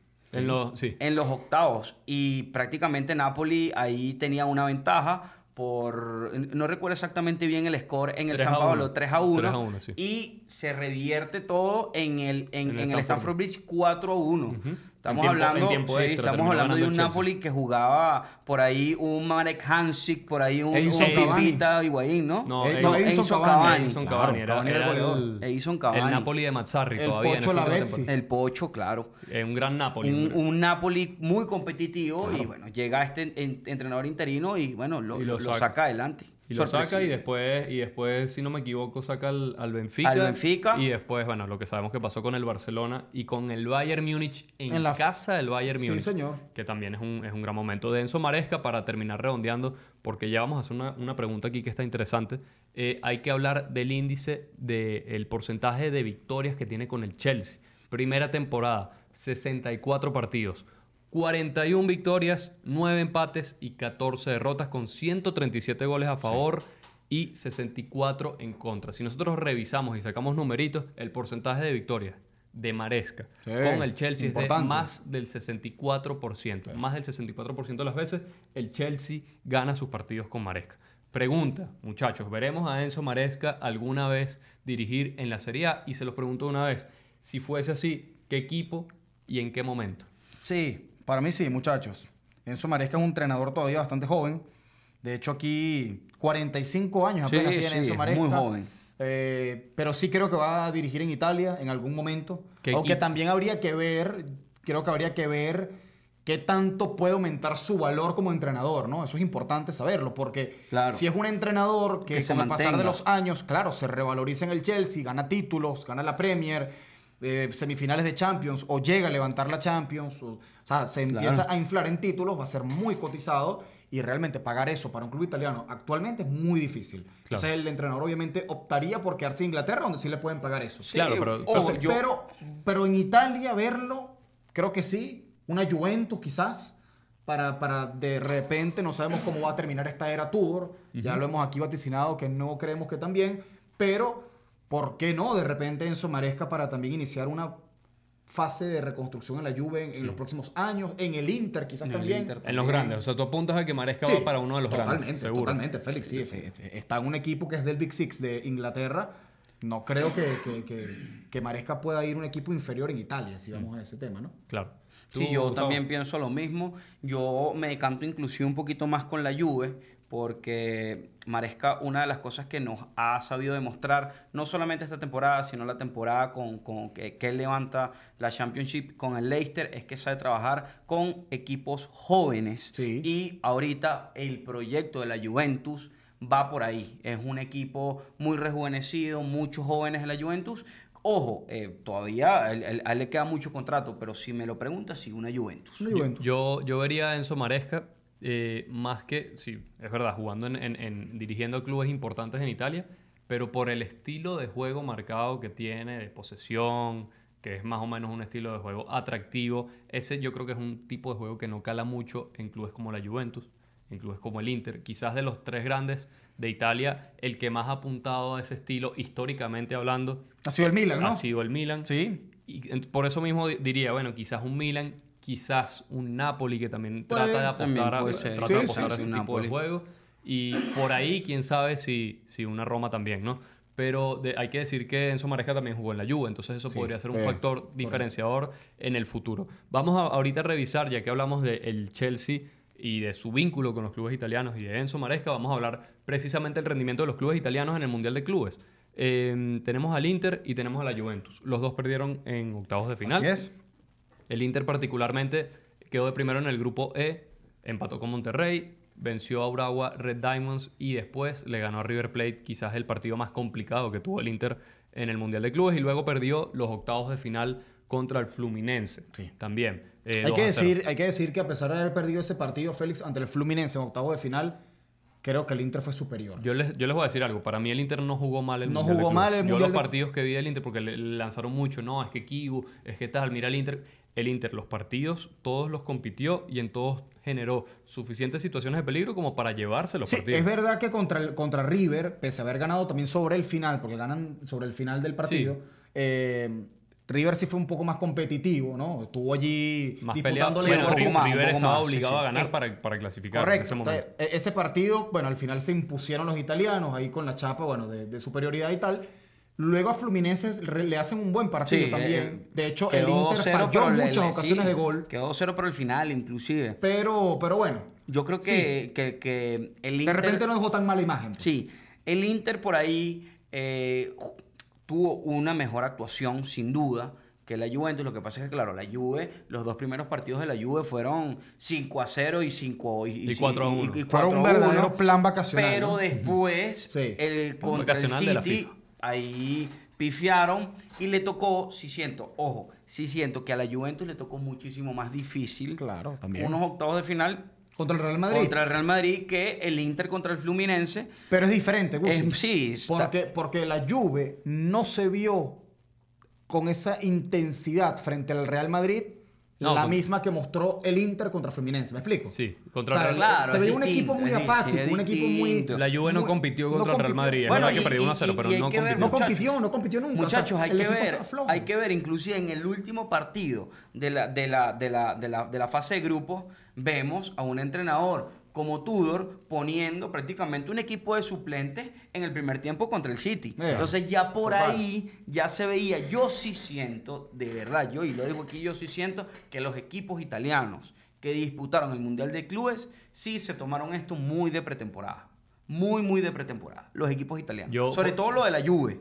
Sí. En los octavos. Y prácticamente Napoli ahí tenía una ventaja no recuerdo exactamente bien el score en el 3 San a Paolo, 1. 3-1. 3-1, sí. Y se revierte todo en el Stanford Stamford Bridge 4-1. Estamos En hablando, tiempo sí, extra estamos terminó hablando de ganando un el Chelsea. Napoli que jugaba por ahí un Marek Hamsik, por ahí un Edinson Cavani. Pipita Higuaín, ¿no? No, Edinson Cavani. Edinson Claro, Cavani Cavani era el goleador. Edinson Cavani. el Napoli de Mazzarri El todavía Pocho en esa última Lavezzi. temporada. El Pocho, claro. Un gran Napoli. Un Napoli muy competitivo y bueno, llega este entrenador interino y bueno, lo saca adelante. Y lo saca y Sorpresivo. después, si no me equivoco, saca al Benfica. Al Benfica. Y después, bueno, lo que sabemos que pasó con el Barcelona y con el Bayern Múnich en la casa del Bayern Sí, Múnich. señor. Que también es un gran momento de Enzo Maresca para terminar redondeando, porque ya vamos a hacer una pregunta aquí que está interesante. Hay que hablar del índice del porcentaje de victorias que tiene con el Chelsea. Primera temporada, 64 partidos. 41 victorias, 9 empates y 14 derrotas con 137 goles a favor y 64 en contra. Si nosotros revisamos y sacamos numeritos, el porcentaje de victorias de Maresca Sí, con el Chelsea es de importante. más del 64%. Más del 64% de las veces el Chelsea gana sus partidos con Maresca. Pregunta, muchachos, ¿veremos a Enzo Maresca alguna vez dirigir en la Serie A? Y se los pregunto una vez, si fuese así, ¿qué equipo y en qué momento? Sí, para mí sí, muchachos. Enzo Maresca es un entrenador todavía bastante joven. De hecho, aquí 45 años apenas Sí, tiene sí, Enzo es Maresca. muy joven. Pero sí creo que va a dirigir en Italia en algún momento. ¿Qué Aunque equipo? también habría que ver, creo que habría que ver qué tanto puede aumentar su valor como entrenador, ¿no? Eso es importante saberlo, porque Claro. si es un entrenador que Que se con el pasar de mantenga. los años, claro, se revaloriza en el Chelsea, gana títulos, gana la Premier, semifinales de Champions, o llega a levantar la Champions, o sea, se empieza a inflar en títulos, va a ser muy cotizado, y realmente pagar eso para un club italiano actualmente es muy difícil. Entonces el entrenador obviamente optaría por quedarse en Inglaterra, donde sí le pueden pagar eso. Claro, pero- Entonces, Ojo, pero en Italia verlo, creo que sí. Una Juventus quizás, para de repente, no sabemos cómo va a terminar esta era Tudor. Ya lo hemos aquí vaticinado, que no creemos que también. Pero, ¿por qué no? De repente Enzo Maresca para también iniciar una fase de reconstrucción en la Juve en los próximos años. En el Inter quizás también. En los grandes. O sea, tú apuntas a que Maresca Sí, va para uno de los grandes. Seguro. Totalmente, Félix. Sí, está en un equipo que es del Big Six de Inglaterra. No creo que Maresca pueda ir a un equipo inferior en Italia, si vamos a ese tema, ¿no? Claro. Sí, Tú, yo Gustavo. también pienso lo mismo. Yo me decanto inclusive un poquito más con la Juve, porque Maresca, una de las cosas que nos ha sabido demostrar, no solamente esta temporada, sino la temporada que él levanta la Championship con el Leicester, es que sabe trabajar con equipos jóvenes. Sí. Y ahorita el proyecto de la Juventus va por ahí. Es un equipo muy rejuvenecido, muchos jóvenes en la Juventus. Ojo, todavía a él le queda mucho contrato, pero si me lo preguntas, sí, una Juventus. Una Juventus. Yo vería a Enzo Maresca más que, sí, es verdad, jugando dirigiendo clubes importantes en Italia, pero por el estilo de juego marcado que tiene, de posesión, que es más o menos un estilo de juego atractivo. Ese yo creo que es un tipo de juego que no cala mucho en clubes como la Juventus, en clubes como el Inter. Quizás de los tres grandes de Italia, el que más ha apuntado a ese estilo, históricamente hablando, Ha sido el Milan, ¿no? ha sido el Milan. Sí. Y por eso mismo diría, bueno, quizás un Milan, quizás un Napoli que también Puede- trata de apostar también puede ser. trata de Sí, apostar sí, a ese sí, tipo Napoli. de juego. Y por ahí, quién sabe si una Roma también, ¿no? Pero hay que decir que Enzo Maresca también jugó en la Juve, entonces eso Sí, podría ser un correcto. factor diferenciador en el futuro. Vamos ahorita a revisar, ya que hablamos del Chelsea y de su vínculo con los clubes italianos y de Enzo Maresca, vamos a hablar precisamente del rendimiento de los clubes italianos en el Mundial de Clubes. Tenemos al Inter y tenemos a la Juventus. Los dos perdieron en octavos de final. Así es. El Inter particularmente quedó de primero en el grupo E, empató con Monterrey, venció a Urawa Red Diamonds y después le ganó a River Plate, quizás el partido más complicado que tuvo el Inter en el Mundial de Clubes, y luego perdió los octavos de final contra el Fluminense. Sí. También. Hay que decir que a pesar de haber perdido ese partido, Félix, ante el Fluminense en octavos de final, creo que el Inter fue superior. Yo les voy a decir algo. Para mí el Inter no jugó mal el No Mundial jugó de mal Clubes. el Yo Mundial los de- partidos que vi del Inter, porque le lanzaron mucho, no, es que Kibu, es que tal, mira el Inter. El Inter, los partidos, todos los compitió y en todos generó suficientes situaciones de peligro como para llevarse los Sí, partidos. es verdad que contra River, pese a haber ganado también sobre el final, porque ganan sobre el final del partido, River sí fue un poco más competitivo, ¿no? Estuvo allí Más peleado. disputándole Bueno, el poco más, River un poco estaba más, obligado sí, a sí. ganar para clasificar en Correcto. ese momento. Ese partido, bueno, al final se impusieron los italianos ahí con la chapa, bueno, de superioridad y tal. Luego a Fluminense le hacen un buen partido Sí, también. De hecho, el quedó Inter 0, falló pero muchas ocasiones sí, de gol. Quedó 0 por el final, inclusive. Pero bueno, Yo creo que el de Inter... repente no dejó tan mala imagen. Sí, el Inter por ahí tuvo una mejor actuación, sin duda, que la Juventus. Lo que pasa es que, claro, la Juve, los dos primeros partidos de la Juve fueron 5-0 y 5 Y 4-1. y Fueron un 4-1. verdadero plan vacacional, Pero ¿no? después, Sí. el Plan contra el vacacional de la City, FIFA. ahí pifiaron y le tocó, sí siento que a la Juventus le tocó muchísimo más difícil. Claro, también. Unos octavos de final Contra el Real Madrid. contra el Real Madrid que el Inter contra el Fluminense. Pero es diferente, Gusi. Sí, está- Porque la Juve no se vio con esa intensidad frente al Real Madrid, No, la con- misma que mostró el Inter contra Fluminense. ¿Me explico? Sí, contra O sea, el Claro, se es veía un distinto, equipo muy es apático, es un equipo muy... distinto. La Juve no muy- compitió contra no el Real compitió. Madrid. Es Bueno, verdad que y- perdió 1-0, y- pero y hay no que ver, compitió. No compitió nunca. Muchachos, O sea, hay el que equipo ver, estaba flojo. hay que ver, inclusive en el último partido de la fase de grupos, vemos a un entrenador como Tudor poniendo prácticamente un equipo de suplentes en el primer tiempo contra el City. Mira, Entonces ya por total. ahí ya se veía, yo sí siento, de verdad, y lo digo aquí, yo sí siento que los equipos italianos que disputaron el Mundial de Clubes sí se tomaron esto muy de pretemporada. Muy de pretemporada. Los equipos italianos. Sobre todo lo de la Juve.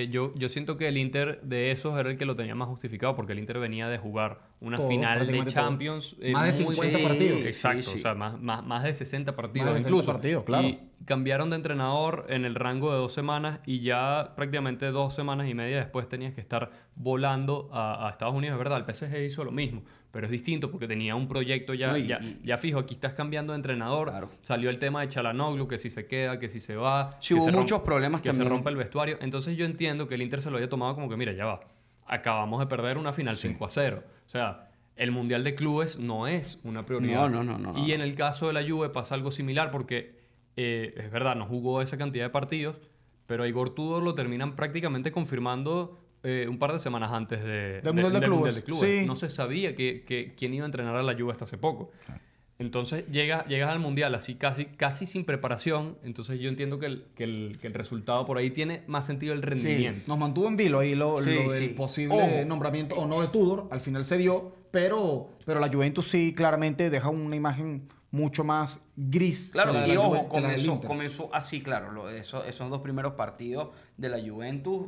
Yo siento que el Inter de esos era el que lo tenía más justificado porque el Inter venía de jugar una Todo, final de prácticamente todo. Champions. Más de 50 partidos. Exacto, Sí, sí. o sea, más de 60 partidos Más de 60 incluso. partidos, claro. Y cambiaron de entrenador en el rango de 2 semanas y ya prácticamente 2 semanas y media después tenías que estar volando a Estados Unidos. Es verdad, el PSG hizo lo mismo, pero es distinto porque tenía un proyecto ya, No, ya fijo. Aquí estás cambiando de entrenador. Claro. Salió el tema de Çalhanoğlu, que si se queda, que si se va. Sí, que hubo se muchos problemas que también. se rompe el vestuario. Entonces yo entiendo que el Inter se lo haya tomado como que, mira, ya va. Acabamos de perder una final 5-0. O sea, el Mundial de Clubes no es una prioridad. No. Y en el caso de la Juve pasa algo similar porque, es verdad, no jugó esa cantidad de partidos, pero a Igor Tudor lo terminan prácticamente confirmando un par de semanas antes Del Mundial de del Clubes. Mundial de Clubes. Sí. No se sabía que quién iba a entrenar a la Juve hasta hace poco. Entonces llegas al Mundial así casi sin preparación. Entonces yo entiendo que el resultado por ahí tiene más sentido el rendimiento. Nos mantuvo en vilo ahí lo Sí, del sí. posible Ojo. nombramiento o no de Tudor. Al final se dio, pero la Juventus sí claramente deja una imagen mucho más gris. Claro, que la de y la ojo, Juve- que la del Inter. comenzó así, claro. Esos dos primeros partidos de la Juventus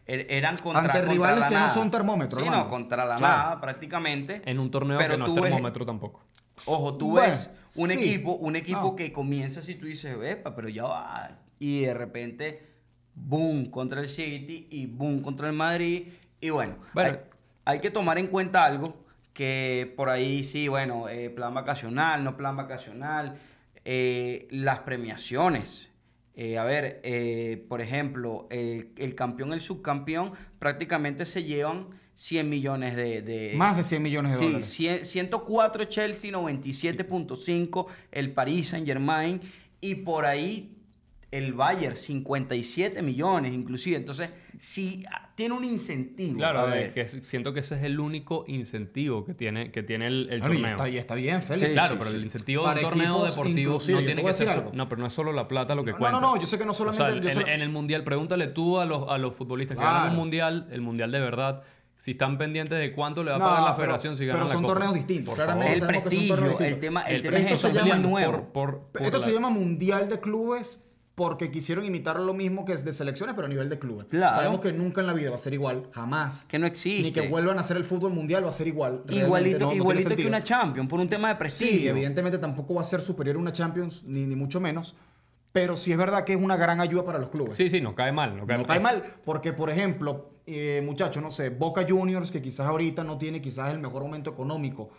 eran contra Ante rivales la que no nada. son termómetro, Sí, hermano. no, contra la Claro. nada prácticamente. En un torneo Pero que no es tú ves- termómetro tampoco. Ojo, tú Bueno, ves un sí. equipo No. que comienza así, tú dices, epa, pero ya va. Y de repente, boom, contra el City y boom contra el Madrid. Y bueno, Bueno. hay que tomar en cuenta algo que por ahí sí, bueno, plan vacacional, no plan vacacional, las premiaciones. Por ejemplo, el campeón, el subcampeón, prácticamente se llevan 100 millones de... Más de 100 millones de Sí, dólares. 104 Chelsea, 97.5 el Paris Saint-Germain y por ahí el Bayern 57 millones inclusive. Entonces, sí tiene un incentivo. Claro, A ver. siento que ese es el único incentivo que tiene el Bueno, torneo. y está bien, Félix. Sí, Claro, sí, pero sí. el incentivo de un Para torneo equipos deportivo inclusive, no yo te tiene voy a que ser... decir algo. No, pero no es solo la plata lo que No, cuenta. no, yo sé que no solamente... O sea, yo solo- en el Mundial, pregúntale tú a los futbolistas que Claro. ganan un Mundial, el Mundial de verdad, si están pendientes de cuánto le va a No, pagar la pero- federación si ganan pero la son Copa. torneos distintos, Por claramente. favor. El sabemos que son torneos prestigio, distintos. el tema es Esto eso, se es llama nuevo. Por Esto se la- llama Mundial de Clubes porque quisieron imitar lo mismo que es de selecciones, pero a nivel de clubes. Claro. Sabemos que nunca en la vida va a ser igual, jamás. Que no existe. Ni que vuelvan a hacer el fútbol mundial va a ser igual. Realmente Igualito, no tiene igualito que sentido. una Champions, por un tema de prestigio. Sí, evidentemente tampoco va a ser superior a una Champions, ni mucho menos. Pero sí es verdad que es una gran ayuda para los clubes. Sí, sí, no cae mal. No cae, No cae mal, porque por ejemplo, muchachos, no sé, Boca Juniors, que quizás ahorita no tiene quizás el mejor momento económico,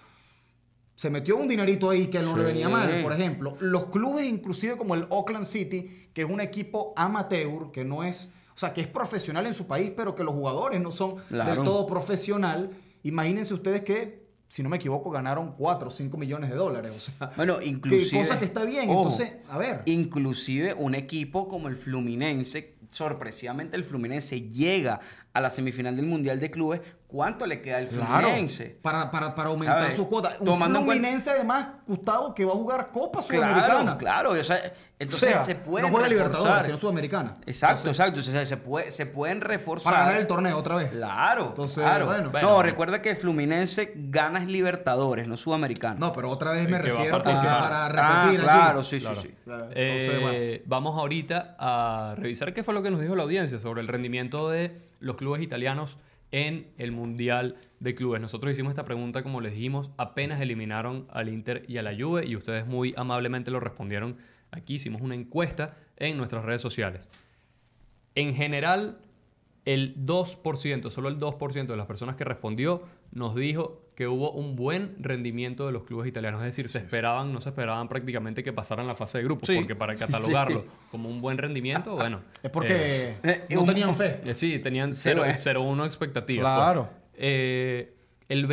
se metió un dinerito ahí que no le venía mal, por ejemplo. Los clubes, inclusive como el Auckland City, que es un equipo amateur, que no es, o sea, que es profesional en su país, pero que los jugadores no son Claro. del todo profesional. Imagínense ustedes que, si no me equivoco, ganaron 4 o 5 millones de dólares. O sea, Bueno, inclusive... cosa que está bien. Ojo, Entonces, a ver. Inclusive un equipo como el Fluminense, sorpresivamente el Fluminense llega a la semifinal del Mundial de Clubes. ¿Cuánto le queda al Fluminense? Para aumentar ¿Sabes? su cuota. Un Tomando en cuenta- Fluminense, además, Gustavo, que va a jugar Copa Sudamericana. Claro, claro. O sea, entonces O sea, se pueden no juega reforzar. Libertadores, sino Sudamericana. Exacto, Entonces, exacto. O sea, se pueden reforzar. para ganar el torneo otra vez. Claro, Entonces, claro. bueno. No, recuerda que el Fluminense gana es Libertadores, no Sudamericano. No, pero otra vez me El que va a refiero participar. para repetir claro, aquí. sí, Claro. sí, sí. Entonces, bueno. Vamos ahorita a revisar qué fue lo que nos dijo la audiencia sobre el rendimiento de los clubes italianos en el Mundial de Clubes. Nosotros hicimos esta pregunta, como les dijimos, apenas eliminaron al Inter y a la Juve y ustedes muy amablemente lo respondieron aquí. Hicimos una encuesta en nuestras redes sociales. En general, el 2%, solo el 2% de las personas que respondió nos dijo que hubo un buen rendimiento de los clubes italianos. Es decir, no se esperaban prácticamente que pasaran la fase de grupos, Sí. porque para catalogarlo como un buen rendimiento, bueno... Es porque no un- tenían fe. sí, tenían Sí, 0-1 expectativas. Claro. Pues. El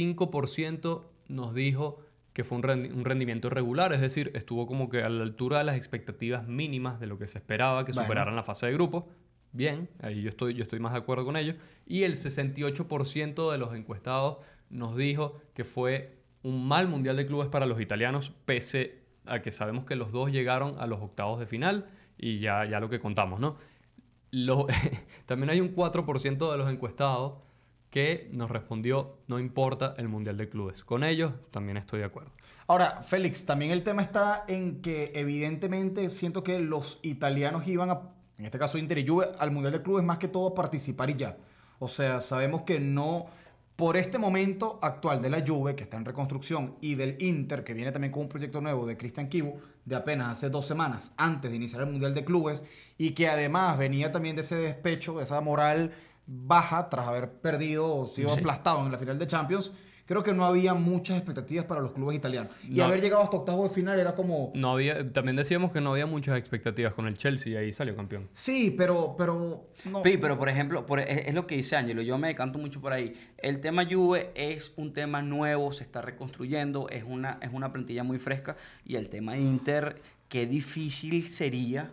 25% nos dijo que fue un rendimiento regular, es decir, estuvo como que a la altura de las expectativas mínimas de lo que se esperaba que Bueno. superaran la fase de grupos. Bien, ahí yo estoy más de acuerdo con ello. Y el 68% de los encuestados nos dijo que fue un mal Mundial de Clubes para los italianos, pese a que sabemos que los dos llegaron a los octavos de final y ya lo que contamos, ¿no? También hay un 4% de los encuestados que nos respondió no importa el Mundial de Clubes. Con ellos también estoy de acuerdo. Ahora, Félix, también el tema está en que evidentemente siento que los italianos iban a, en este caso Inter y Juve, al Mundial de Clubes más que todo a participar y ya. O sea, sabemos que no, por este momento actual de la Juve, que está en reconstrucción, y del Inter, que viene también con un proyecto nuevo de Christian Kibu, de apenas hace 2 semanas antes de iniciar el Mundial de Clubes, y que además venía también de ese despecho, de esa moral baja tras haber perdido o sido Sí. aplastado en la final de Champions. Creo que no había muchas expectativas para los clubes italianos. Y No. haber llegado hasta octavos de final era como... No había, también decíamos que no había muchas expectativas con el Chelsea y ahí salió campeón. Sí, pero no. Sí, pero por ejemplo, es lo que dice Ángelo, yo me decanto mucho por ahí. El tema Juve es un tema nuevo, se está reconstruyendo, es una plantilla muy fresca. Y el tema Inter, qué difícil sería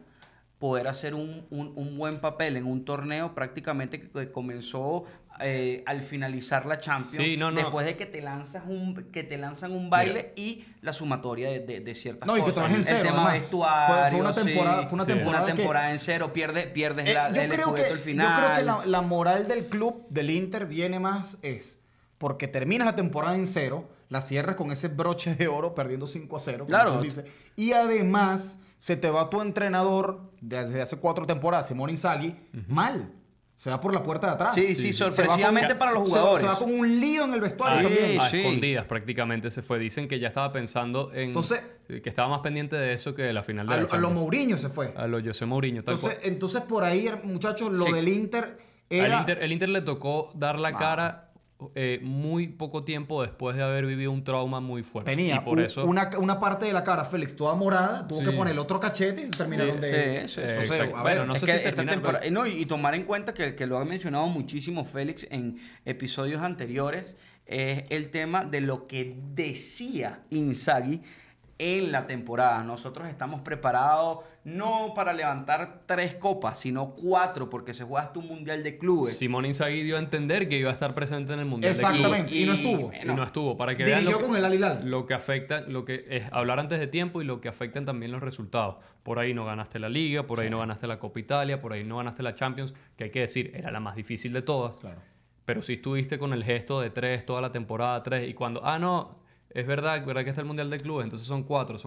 poder hacer un buen papel en un torneo prácticamente que comenzó al finalizar la Champions, Sí, no. después de que te lanzan un baile y la sumatoria de ciertas No, y que cosas. te vas en cero, El tema además. vestuario, Fue una temporada- sí. fue una Sí. temporada Una que- temporada en cero, pierdes Yo el creo escudeto que, al final. yo creo que la moral del club, del Inter, viene más es porque terminas la temporada en cero, la cierras con ese broche de oro perdiendo 5-0, como Claro. tú dices, y además se te va tu entrenador desde hace 4 temporadas, Simone Inzaghi, mal. Se va por la puerta de atrás. Sí, Sí, sí, sí. sorpresivamente Se va con- para los se va- jugadores. Se va con un lío en el vestuario Sí, también. A sí. escondidas prácticamente se fue. Dicen que ya estaba pensando en... Entonces- que estaba más pendiente de eso que de la final de A la lo Champions. Mourinho se fue. A lo José Mourinho, tal cual. Entonces por ahí, muchachos, lo Sí. del Inter era... El Inter le tocó dar la cara muy poco tiempo después de haber vivido un trauma muy fuerte. Tenía y por eso... una parte de la cara, Félix, toda morada, tuvo Sí. que poner el otro cachete y terminaron de... sí, Entonces, exacto. a Bueno, ver, no Es sé que si esta terminar, temporada, no, y tomar en cuenta que lo ha mencionado muchísimo Félix en episodios anteriores, es el tema de lo que decía Inzaghi en la temporada. Nosotros estamos preparados no para levantar 3 copas, sino 4, porque se juega hasta un mundial de clubes. Simone Inzaghi dio a entender que iba a estar presente en el Mundial de Exactamente, Clubes. y no estuvo. Y no estuvo. Para que Dirigió vean lo con el Al Hilal. lo que afecta, lo que es hablar antes de tiempo y lo que afectan también los resultados. Por ahí no ganaste la Liga, por ahí no ganaste la Copa Italia, por ahí no ganaste la Champions, que hay que decir, era la más difícil de todas. Claro. Pero sí estuviste con el gesto de 3 toda la temporada 3 y cuando, no, es verdad que está el Mundial de Clubes, entonces son 4.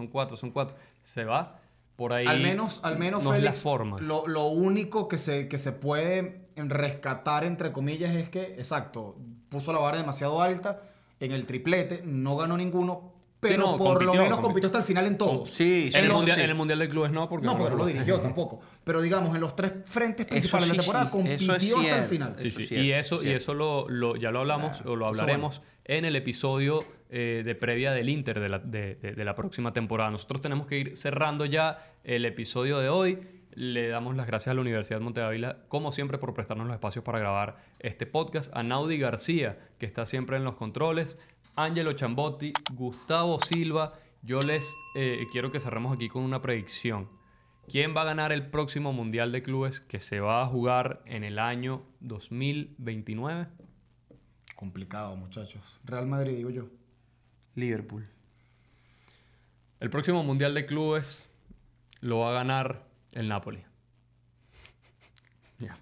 Se va. por ahí Al menos no es la Félix, forma. lo único que se puede rescatar, entre comillas, es que, exacto, puso la vara demasiado alta en el triplete, no ganó ninguno, pero no, por lo compitió, menos compitió hasta el final en todos. Sí, En el, eso mundial, sí. en el Mundial de Clubes no, porque No, porque no lo ganó. dirigió tampoco. Pero digamos, en los 3 frentes principales de sí, la temporada sí, compitió eso es hasta el cierto. final. Sí, Eso sí. es cierto, Y eso cierto. ya lo hablamos o lo Eso hablaremos en el episodio de previa del Inter de la próxima temporada. Nosotros tenemos que ir cerrando ya el episodio de hoy. Le damos las gracias a la Universidad Monte Ávila, como siempre, por prestarnos los espacios para grabar este podcast. A Naudi García, que está siempre en los controles. Ángelo Chambotti, Gustavo Silva. Yo les quiero que cerremos aquí con una predicción. ¿Quién va a ganar el próximo Mundial de Clubes que se va a jugar en el año 2029? Complicado, muchachos. Real Madrid, digo yo. Liverpool. El próximo Mundial de Clubes lo va a ganar el Napoli. Ya.